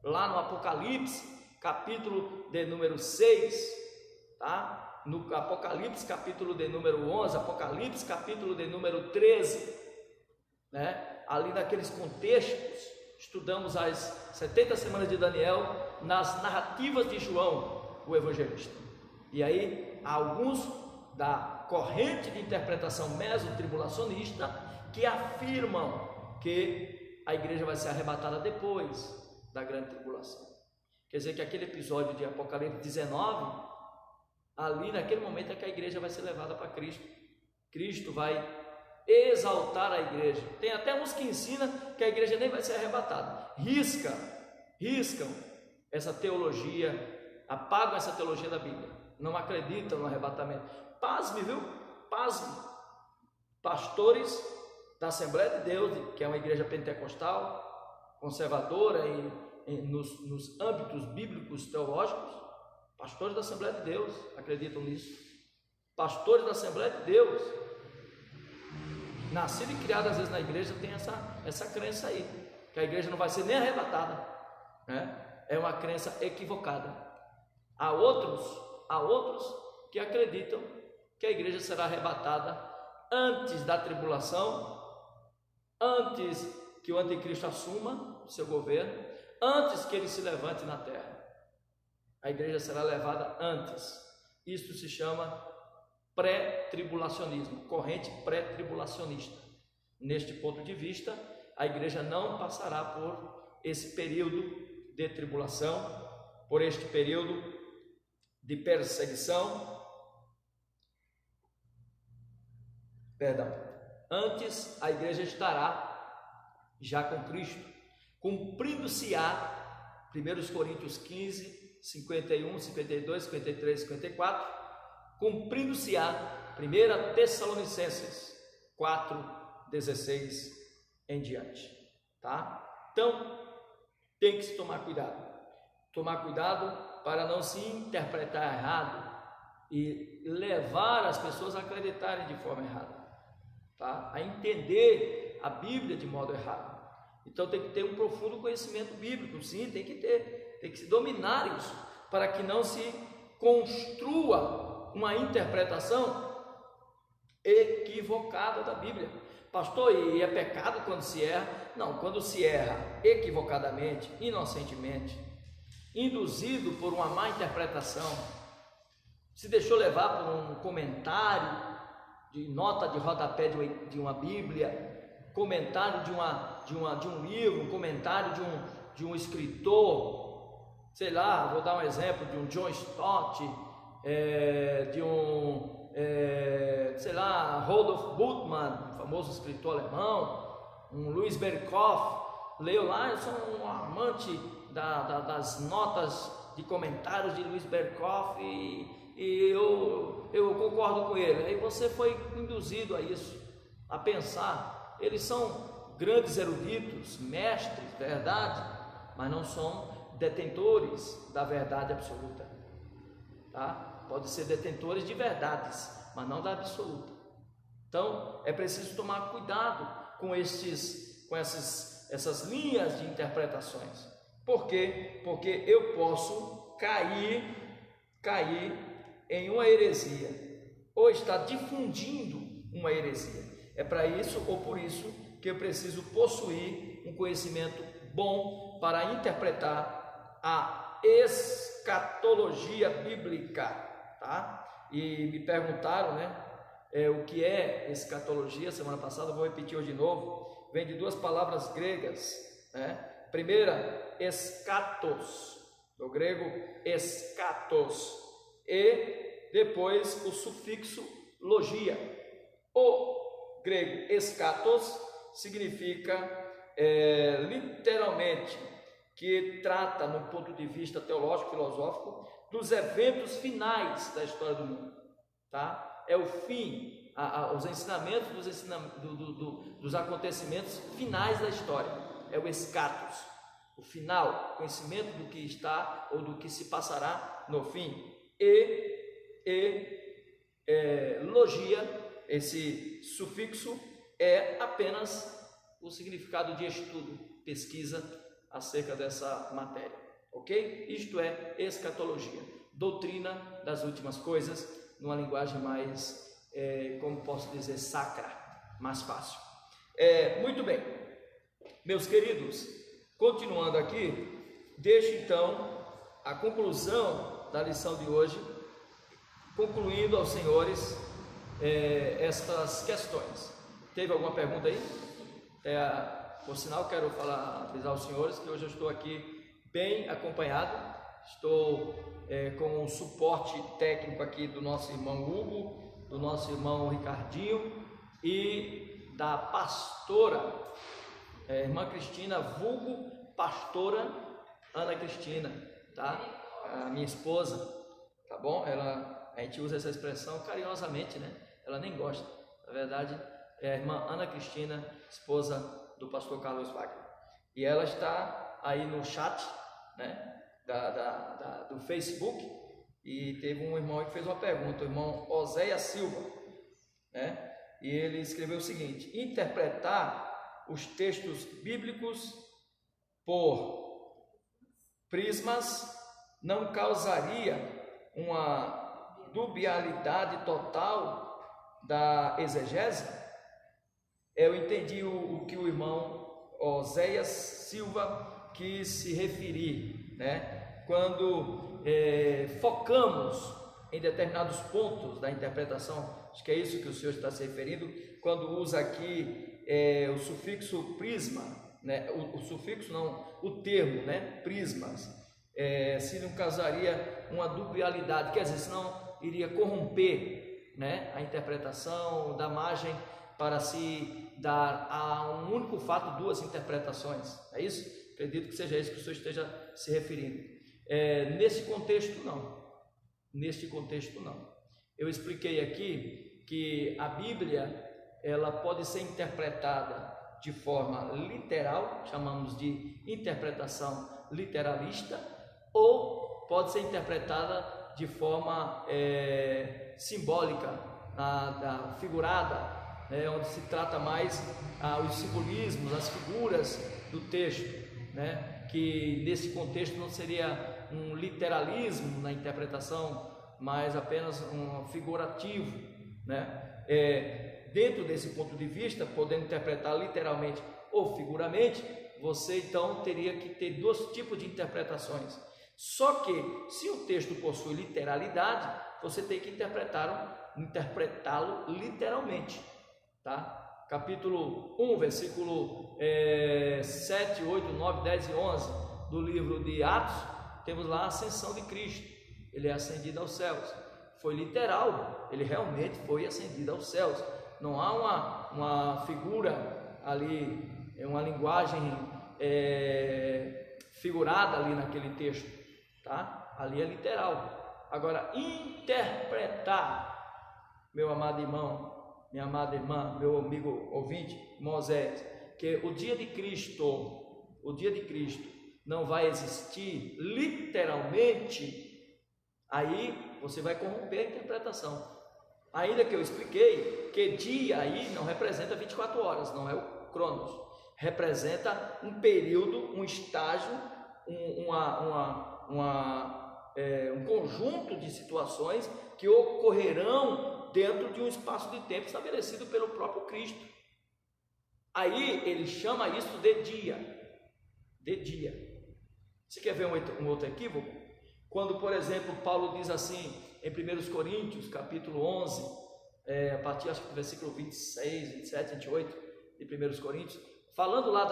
Lá no Apocalipse, capítulo de número 6, tá? No Apocalipse, capítulo de número 11, Apocalipse, capítulo de número 13, né? Ali naqueles contextos, estudamos as 70 semanas de Daniel nas narrativas de João, o evangelista. E aí, há alguns da corrente de interpretação mesotribulacionista que afirmam que a igreja vai ser arrebatada depois da grande tribulação. Quer dizer que aquele episódio de Apocalipse 19, ali naquele momento é que a igreja vai ser levada para Cristo. Cristo vai exaltar a igreja. Tem até uns que ensinam que a igreja nem vai ser arrebatada. Riscam essa teologia, apagam essa teologia da Bíblia, não acreditam no arrebatamento. Pasme, viu? Pasme. Pastores da Assembleia de Deus, que é uma igreja pentecostal, conservadora nos âmbitos bíblicos teológicos, pastores da Assembleia de Deus acreditam nisso. Pastores da Assembleia de Deus, nascido e criado às vezes na igreja, tem essa crença aí. que a igreja não vai ser nem arrebatada, né? É uma crença equivocada. Há outros que acreditam que a igreja será arrebatada antes da tribulação, antes que o anticristo assuma o seu governo, antes que ele se levante na terra. A igreja será levada antes. Isto se chama pré-tribulacionismo, corrente pré-tribulacionista. Neste ponto de vista, a igreja não passará por esse período de tribulação, por este período de perseguição. Antes a igreja estará já com Cristo, cumprindo-se-á 1 Coríntios 15, 51, 52, 53, 54, cumprindo-se-á 1 Tessalonicenses 4, 16 em diante, tá? Então, tem que se tomar cuidado para não se interpretar errado e levar as pessoas a acreditarem de forma errada, tá? A entender a Bíblia de modo errado. Então tem que ter um profundo conhecimento bíblico, sim, tem que se dominar isso, para que não se construa uma interpretação equivocada da Bíblia. Pastor, e é pecado quando se erra? Não, quando se erra equivocadamente, inocentemente, induzido por uma má interpretação, se deixou levar por um comentário de nota de rodapé de uma Bíblia, comentário de um livro, um comentário de um escritor, sei lá, vou dar um exemplo de um John Stott, sei lá, Rudolf Bultmann, famoso escritor alemão, um Louis Berkhoff, leio lá, eu sou um amante das notas de comentários de Louis Berkhoff e eu concordo com ele. Aí você foi induzido a isso, a pensar. Eles são grandes eruditos, mestres, verdade, mas não são detentores da verdade absoluta, tá? Pode ser detentores de verdades, mas não da absoluta. Então é preciso tomar cuidado com essas linhas de interpretações. Por quê? Porque eu posso cair em uma heresia, ou estar difundindo uma heresia. É para isso ou por isso que eu preciso possuir um conhecimento bom para interpretar a escatologia bíblica, tá? E me perguntaram, né, o que é escatologia. Semana passada, vou repetir hoje de novo. Vem de duas palavras gregas, né? Primeira, eschatos, do grego eschatos, e depois o sufixo logia. O grego eschatos significa literalmente que trata, no ponto de vista teológico, filosófico, dos eventos finais da história do mundo, tá? É o fim, os ensinamentos dos acontecimentos finais da história, é o eschatos, o final, conhecimento do que está ou do que se passará no fim. Logia, esse sufixo é apenas o significado de estudo, pesquisa acerca dessa matéria, ok? Isto é escatologia, doutrina das últimas coisas, numa linguagem mais, como posso dizer, sacra, mais fácil. Muito bem, meus queridos, continuando aqui, deixo então a conclusão da lição de hoje, concluindo aos senhores estas questões. Teve alguma pergunta aí? Por sinal, quero avisar aos senhores que hoje eu estou aqui bem acompanhado, estou com o suporte técnico aqui do nosso irmão Hugo, do nosso irmão Ricardinho e da pastora, irmã Cristina, vulgo pastora Ana Cristina, tá? A minha esposa, tá bom? A gente usa essa expressão carinhosamente, né? Ela nem gosta, na verdade é a irmã Ana Cristina, esposa do pastor Carlos Wagner, e ela está aí no chat, né, do Facebook, e teve um irmão que fez uma pergunta, o irmão Oséia Silva, né, e ele escreveu o seguinte: interpretar os textos bíblicos por prismas não causaria uma dubialidade total da exegese? Eu entendi o que o irmão Oséias Silva quis se referir, né? Quando focamos em determinados pontos da interpretação, acho que é isso que o senhor está se referindo, quando usa aqui o sufixo prisma, né? O sufixo não, o termo, né? Prismas, se não causaria uma dubialidade, quer dizer, senão iria corromper, né? A interpretação, da margem para se dar a um único fato duas interpretações, é isso? Acredito que seja isso que o senhor esteja se referindo. Nesse contexto não. Eu expliquei aqui que a Bíblia ela pode ser interpretada de forma literal, chamamos de interpretação literalista, ou pode ser interpretada de forma simbólica, figurada, onde se trata mais os simbolismos, as figuras do texto, né? Que nesse contexto não seria um literalismo na interpretação, mas apenas um figurativo, né? Dentro desse ponto de vista, podendo interpretar literalmente ou figuramente, você então teria que ter dois tipos de interpretações. Só que, se o texto possui literalidade, você tem que interpretá-lo literalmente, tá? Capítulo 1, versículo 7, 8, 9, 10 e 11 do livro de Atos, temos lá a ascensão de Cristo. Ele é ascendido aos céus. Foi literal, ele realmente foi ascendido aos céus. Não há uma figura ali, uma linguagem figurada ali naquele texto, tá? Ali é literal. Agora, interpretar, meu amado irmão, minha amada irmã, meu amigo ouvinte, Moisés, que o dia de Cristo não vai existir literalmente, aí você vai corromper a interpretação. Ainda que eu expliquei que dia aí não representa 24 horas, não é o Cronos, representa um período, um estágio, um conjunto de situações que ocorrerão dentro de um espaço de tempo estabelecido pelo próprio Cristo. Aí ele chama isso de dia. Você quer ver um outro equívoco? Quando, por exemplo, Paulo diz assim em 1 Coríntios, capítulo 11, a partir acho que do versículo 26, 27, 28 de 1 Coríntios, falando lá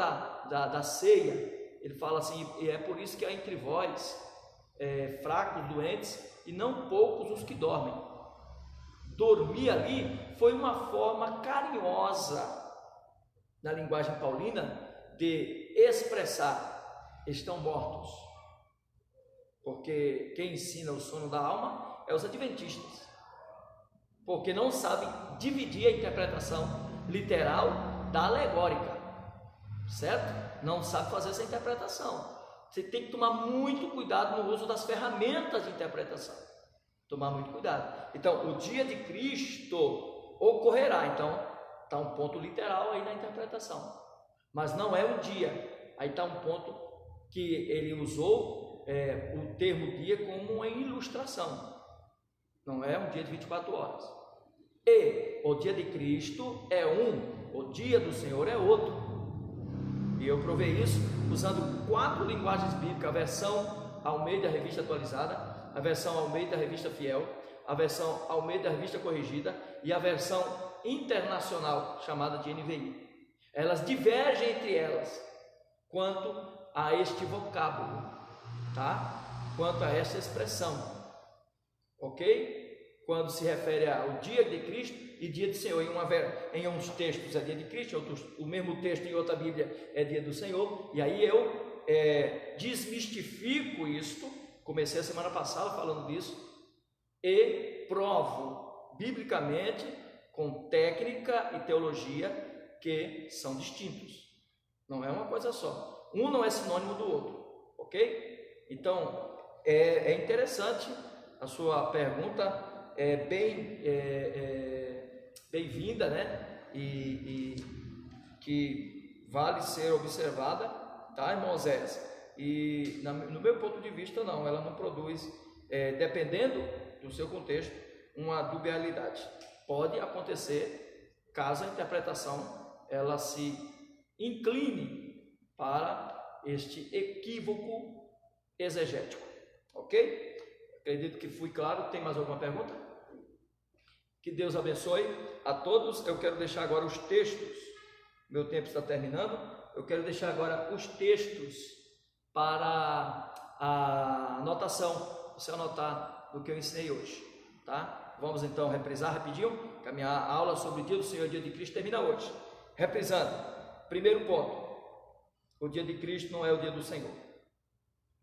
da ceia, ele fala assim: e é por isso que há entre vós fracos, doentes, e não poucos os que dormem. Dormir ali foi uma forma carinhosa, na linguagem paulina, de expressar: estão mortos. Porque quem ensina o sono da alma é os adventistas, porque não sabem dividir a interpretação literal da alegórica, certo? Não sabe fazer essa interpretação. Você tem que tomar muito cuidado no uso das ferramentas de interpretação, tomar muito cuidado. Então, o dia de Cristo ocorrerá, então está um ponto literal aí na interpretação, mas não é um dia. Aí está um ponto que ele usou o termo dia como uma ilustração, não é um dia de 24 horas. E o dia de Cristo é o dia do Senhor é outro. E eu provei isso usando 4 linguagens bíblicas: a versão Almeida Revista Atualizada, a versão Almeida Revista Fiel, a versão Almeida Revista Corrigida e a versão internacional chamada de NVI. Elas divergem entre elas quanto a este vocábulo, tá? Quanto a essa expressão, ok? Quando se refere ao dia de Cristo e dia do Senhor. Em uns textos é dia de Cristo, o mesmo texto em outra Bíblia é dia do Senhor. E aí eu desmistifico isto. Comecei a semana passada falando disso e provo biblicamente, com técnica e teologia, que são distintos. Não é uma coisa só. Um não é sinônimo do outro, ok? Então, é interessante a sua pergunta, bem-vinda, né? E que vale ser observada, tá, irmão Zés? E no meu ponto de vista, não, ela não produz, dependendo do seu contexto, uma dubialidade. Pode acontecer caso a interpretação ela se incline para este equívoco exegético, ok? Acredito que fui claro. Tem mais alguma pergunta? Que Deus abençoe a todos. Eu quero deixar agora os textos, meu tempo está terminando, eu quero deixar agora os textos para a anotação, você anotar do que eu ensinei hoje, tá? Vamos então reprisar rapidinho, que a minha aula sobre o dia do Senhor e o dia de Cristo termina hoje. Reprisando, primeiro ponto, o dia de Cristo não é o dia do Senhor.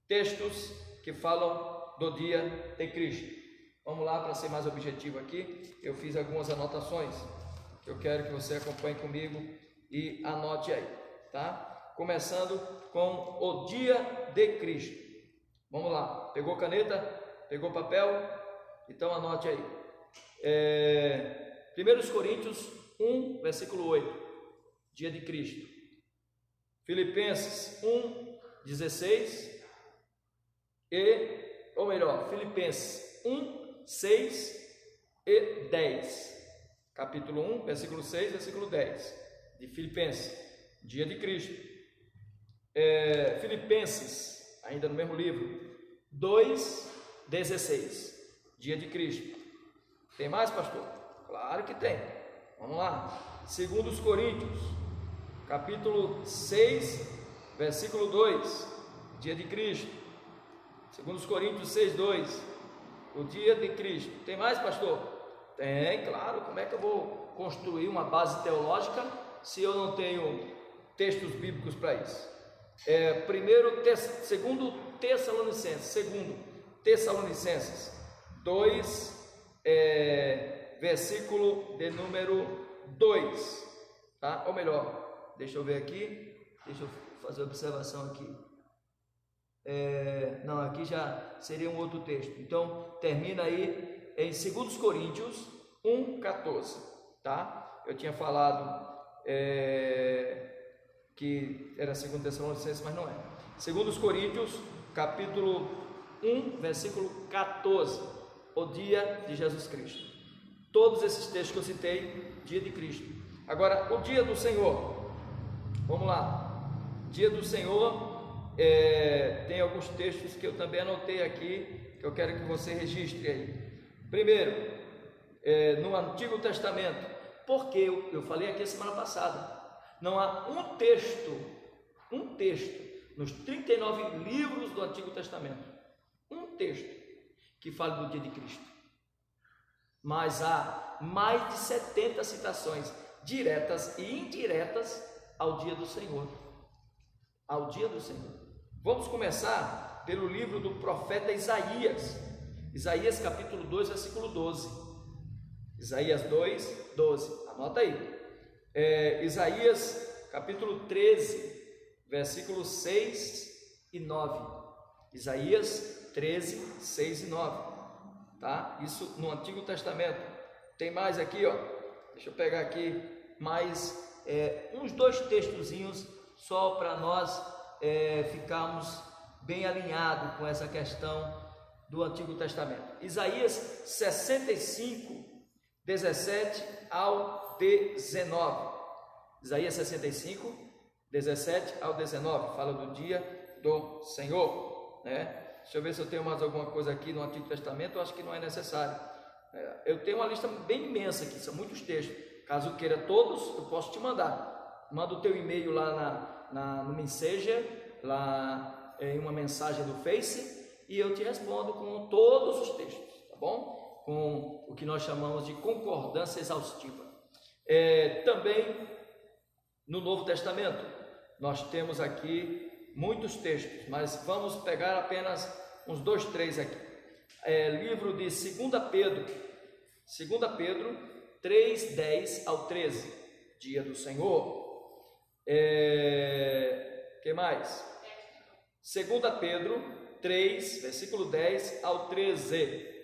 Textos que falam do dia de Cristo. Vamos lá, para ser mais objetivo aqui, eu fiz algumas anotações, que eu quero que você acompanhe comigo e anote aí, tá? Começando com o dia de Cristo. Vamos lá, pegou caneta? Pegou papel? Então anote aí. 1 Coríntios 1, versículo 8, dia de Cristo. Filipenses 1, 16 Filipenses 1, 6 e 10. Capítulo 1, versículo 6, versículo 10 de Filipenses, dia de Cristo. Filipenses, ainda no mesmo livro, 2, 16, dia de Cristo. Tem mais, pastor? Claro que tem. Vamos lá. 2 Coríntios, capítulo 6, versículo 2, dia de Cristo. 2 Coríntios 6, 2, o dia de Cristo. Tem mais, pastor? Tem, claro. Como é que eu vou construir uma base teológica se eu não tenho textos bíblicos para isso? 2 Tessalonicenses 2, versículo de número 2, tá? Ou melhor, deixa eu ver aqui, deixa eu fazer observação aqui. Não, aqui já seria um outro texto. Então, termina aí em 2 Coríntios 1, 14, tá? Eu tinha falado que era 2 Tessalonicenses, mas não é. 2 Coríntios, capítulo 1, versículo 14, o dia de Jesus Cristo. Todos esses textos que eu citei, dia de Cristo. Agora, o dia do Senhor. Vamos lá. Dia do Senhor, tem alguns textos que eu também anotei aqui, que eu quero que você registre aí. Primeiro, no Antigo Testamento, porque eu falei aqui a semana passada, não há um texto nos 39 livros do Antigo Testamento, um texto que fale do dia de Cristo, mas há mais de 70 citações diretas e indiretas ao dia do Senhor, ao dia do Senhor. Vamos começar pelo livro do profeta Isaías, Isaías capítulo 2, versículo 12, Isaías 2, 12, anota aí. Isaías capítulo 13, versículos 6 e 9, Isaías 13, 6 e 9, tá? Isso no Antigo Testamento. Tem mais aqui, ó, deixa eu pegar aqui mais uns dois textozinhos só para nós ficarmos bem alinhados com essa questão do Antigo Testamento. Isaías 65, 17 ao 19. Isaías 65, 17 ao 19, fala do dia do Senhor, né? Deixa eu ver se eu tenho mais alguma coisa aqui no Antigo Testamento. Eu acho que não é necessário. Eu tenho uma lista bem imensa aqui, são muitos textos. Caso queira todos, eu posso te mandar. Manda o teu e-mail lá no Messenger, lá em uma mensagem do Face, e eu te respondo com todos os textos, tá bom? Com o que nós chamamos de concordância exaustiva. Também no Novo Testamento nós temos aqui muitos textos, mas vamos pegar apenas uns 2, 3 aqui. Livro de 2 Pedro 3, 10 ao 13, dia do Senhor. Que mais? 2 Pedro 3, versículo 10 ao 13,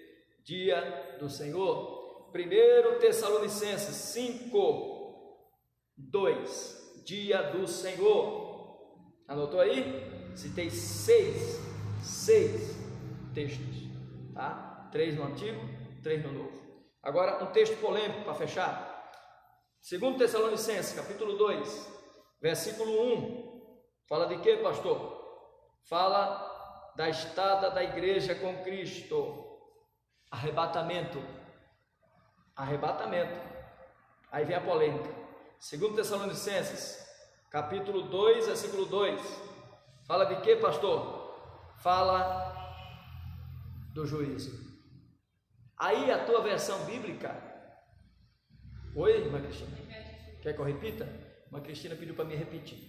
dia do Senhor. 1 Tessalonicenses 5, 2, dia do Senhor. Anotou aí? Citei seis textos, tá? 3 no Antigo, 3 no Novo. Agora um texto polêmico para fechar. 2 Tessalonicenses, capítulo 2, versículo 1. Fala de quê, pastor? Fala da estada da igreja com Cristo. Arrebatamento. Aí vem a polêmica. 2 Tessalonicenses, capítulo 2, versículo 2. Fala de quê, pastor? Fala do juízo. Aí a tua versão bíblica. Oi, irmã Cristina? Quer que eu repita? Irmã Cristina pediu para me repetir.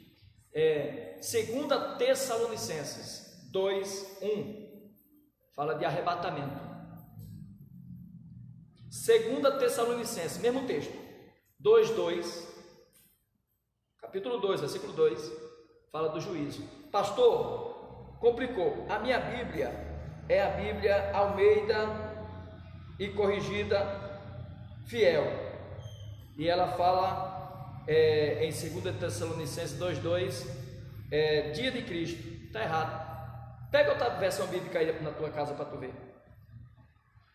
2 Tessalonicenses 2, 1. Fala de arrebatamento. 2 Tessalonicenses, mesmo texto. 2, 2. Capítulo 2, versículo 2. Fala do juízo. Pastor, complicou. A minha Bíblia é a Bíblia Almeida e Corrigida Fiel. E ela fala em 2 Tessalonicenses 2:2, dia de Cristo. Está errado. Pega outra versão bíblica aí na tua casa para tu ver.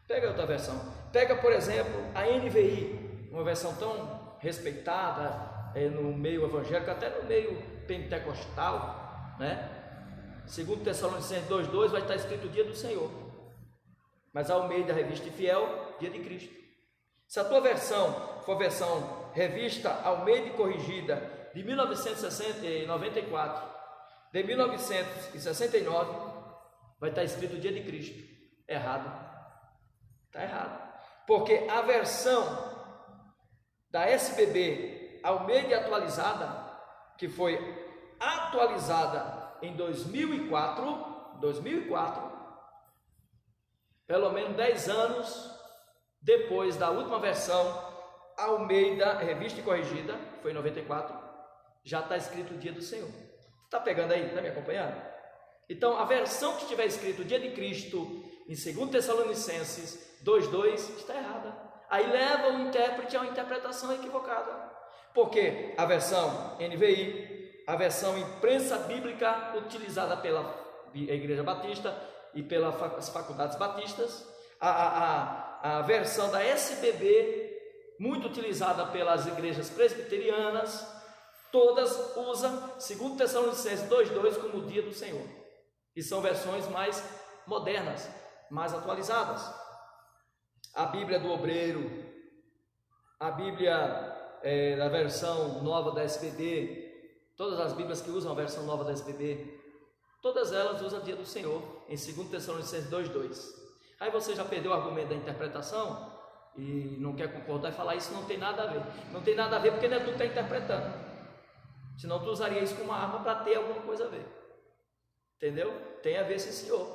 Pega outra versão. Pega, por exemplo, a NVI, uma versão tão respeitada no meio evangélico, até no meio pentecostal, né? 2 Tessalonicenses 2:2 vai estar escrito dia do Senhor. Mas a Almeida Revista e Fiel, dia de Cristo. Se a tua versão for versão Revista Almeida e Corrigida de 1994, de 1969, vai estar escrito dia de Cristo. Errado. Está errado. Porque a versão da SBB Almeida atualizada, que foi atualizada em 2004, pelo menos 10 anos depois da última versão Almeida Revista e Corrigida, que foi em 94, já está escrito o dia do Senhor. Está pegando aí? Está me acompanhando? Então, a versão que estiver escrito o dia de Cristo em 2 Tessalonicenses 2:2 está errada. Aí leva o intérprete a uma interpretação equivocada. Porque a versão NVI, a imprensa bíblica utilizada pela Igreja Batista e pelas faculdades batistas, a versão da SBB, muito utilizada pelas igrejas presbiterianas, todas usam 2 Tessalonicenses 2:2 como o dia do Senhor. E são versões mais modernas, mais atualizadas. A Bíblia do Obreiro, a Bíblia da versão nova da SBB, todas as Bíblias que usam a versão nova da SBB, todas elas usam o dia do Senhor em 2 Tessalonicenses 2:2. Aí você já perdeu o argumento da interpretação e não quer concordar e falar isso não tem nada a ver. Não tem nada a ver porque não é tu que está interpretando. Senão tu usaria isso como uma arma para ter alguma coisa a ver. Entendeu? Tem a ver, sim, senhor.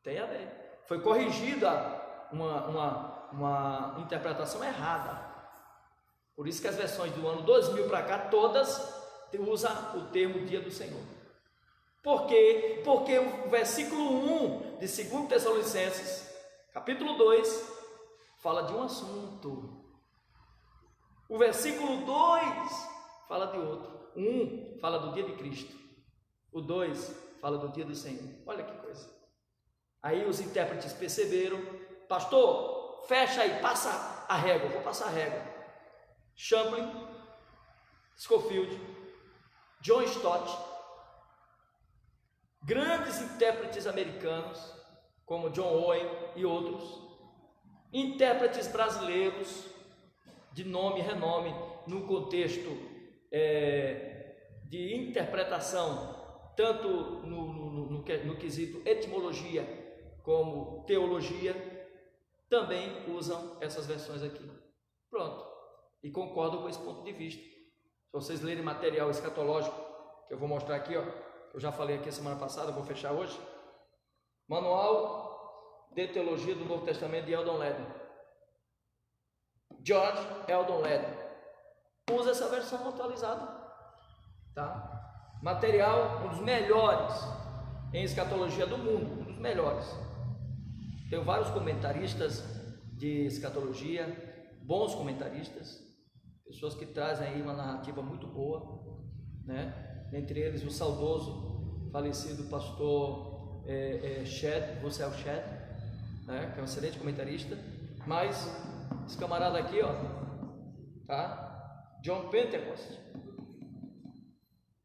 Tem a ver. Foi corrigida uma interpretação errada. Por isso que as versões do ano 2000 para cá, todas usam o termo dia do Senhor. Por quê? Porque o versículo 1 de 2 Tessalonicenses, capítulo 2, fala de um assunto. O versículo 2 fala de outro. O 1 fala do dia de Cristo. O 2 fala do dia do Senhor. Olha que coisa. Aí os intérpretes perceberam. Pastor, fecha aí, passa a régua. Vou passar a régua. Champlin, Scofield, John Stott, grandes intérpretes americanos, como John Owen e outros, intérpretes brasileiros de nome e renome no contexto de interpretação, tanto no quesito etimologia como teologia, também usam essas versões aqui. Pronto. E concordam com esse ponto de vista. Se vocês lerem material escatológico, que eu vou mostrar aqui, ó, eu já falei aqui semana passada, vou fechar hoje. Manual de Teologia do Novo Testamento de Eldon Ladd. George Eldon Ladd. Usa essa versão atualizada. Tá? Material, um dos melhores em escatologia do mundo, um dos melhores. Tenho vários comentaristas de escatologia, bons comentaristas, pessoas que trazem aí uma narrativa muito boa, né? Entre eles o saudoso, falecido pastor Russell Shedd, né? Que é um excelente comentarista. Mas esse camarada aqui, ó, tá? John Pentecost,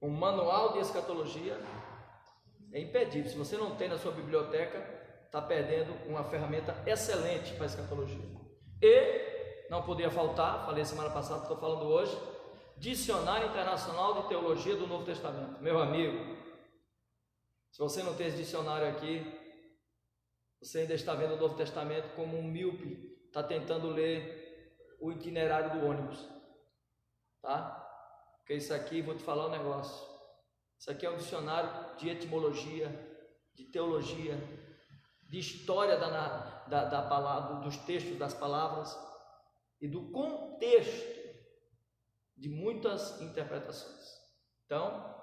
um manual de escatologia, é imperdível. Se você não tem na sua biblioteca, está perdendo uma ferramenta excelente para a escatologia. E não podia faltar, falei semana passada, estou falando hoje, Dicionário Internacional de Teologia do Novo Testamento. Meu amigo, se você não tem esse dicionário aqui, você ainda está vendo o Novo Testamento como um míope, está tentando ler o itinerário do ônibus, tá? Porque isso aqui, vou te falar um negócio, isso aqui é um dicionário de etimologia, de teologia, de história da palavra, dos textos, das palavras e do contexto de muitas interpretações. Então,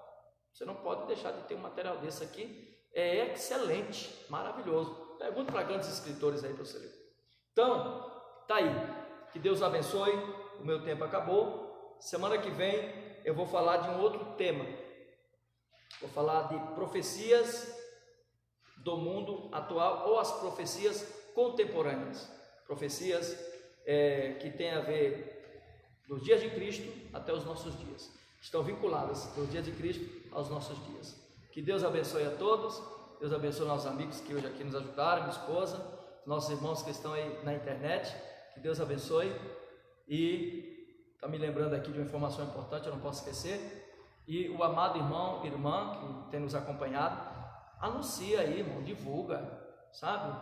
você não pode deixar de ter um material desse aqui, é excelente, maravilhoso. Pergunta para grandes escritores aí para você ler. Então, tá aí, que Deus abençoe, o meu tempo acabou. Semana que vem eu vou falar de um outro tema, vou falar de profecias do mundo atual ou as profecias contemporâneas, profecias que têm a ver dos dias de Cristo até os nossos dias, estão vinculadas dos dias de Cristo aos nossos dias. Que Deus abençoe a todos, Deus abençoe nossos amigos que hoje aqui nos ajudaram, minha esposa, nossos irmãos que estão aí na internet, que Deus abençoe. E está me lembrando aqui de uma informação importante, eu não posso esquecer, e o amado irmão, irmã que tem nos acompanhado, anuncia aí, irmão, divulga, sabe?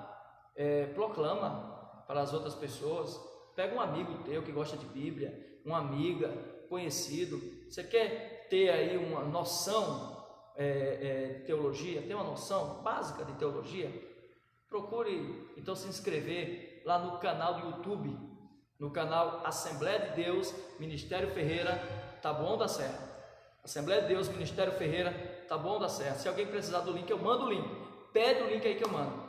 Proclama para as outras pessoas. Pega um amigo teu que gosta de Bíblia, uma amiga, conhecido. Você quer ter aí uma noção de teologia, ter uma noção básica de teologia? Procure então se inscrever lá no canal do YouTube, no canal Assembleia de Deus, Ministério Ferreira, Taboão da Serra. Assembleia de Deus, Ministério Ferreira, Taboão da Serra. Se alguém precisar do link, eu mando o link. Pede o link aí que eu mando,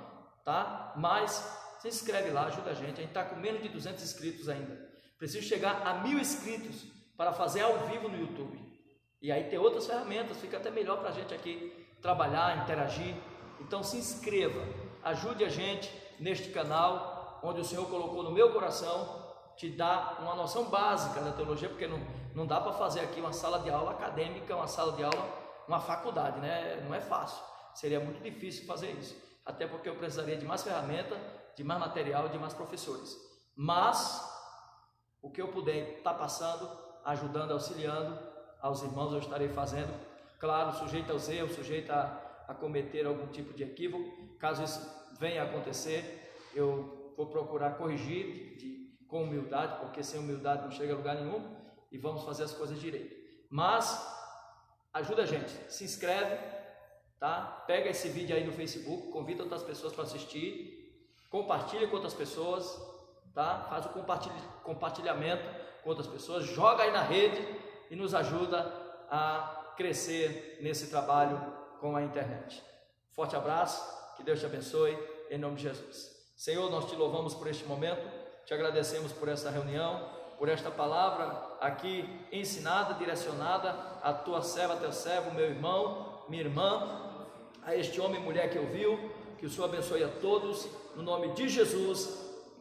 tá? Mas se inscreve lá, ajuda a gente está com menos de 200 inscritos ainda. Preciso chegar a 1000 inscritos para fazer ao vivo no YouTube. E aí tem outras ferramentas, fica até melhor para a gente aqui trabalhar, interagir. Então se inscreva, ajude a gente neste canal, onde o Senhor colocou no meu coração, te dá uma noção básica da teologia, porque não dá para fazer aqui uma sala de aula acadêmica, uma sala de aula, uma faculdade, né? Não é fácil, seria muito difícil fazer isso, até porque eu precisaria de mais ferramenta, de mais material, de mais professores. Mas o que eu puder estar passando, ajudando, auxiliando aos irmãos, eu estarei fazendo, claro, sujeito aos erros, sujeito a cometer algum tipo de equívoco. Caso isso venha a acontecer, eu vou procurar corrigir com humildade, porque sem humildade não chega a lugar nenhum, e vamos fazer as coisas direito. Mas ajuda a gente, se inscreve, tá? Pega esse vídeo aí no Facebook, convida outras pessoas para assistir, compartilha com outras pessoas, tá? Faz o compartilhamento com outras pessoas, joga aí na rede e nos ajuda a crescer nesse trabalho com a internet. Forte abraço, que Deus te abençoe, em nome de Jesus. Senhor, nós te louvamos por este momento, te agradecemos por essa reunião, por esta palavra aqui ensinada, direcionada a tua serva, teu servo, meu irmão, minha irmã, a este homem e mulher que ouviu, que o Senhor abençoe a todos, no nome de Jesus,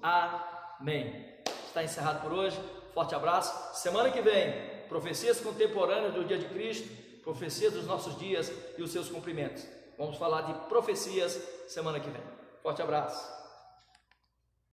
amém. Está encerrado por hoje, forte abraço. Semana que vem, profecias contemporâneas do dia de Cristo, profecias dos nossos dias e os seus cumprimentos. Vamos falar de profecias semana que vem. Forte abraço.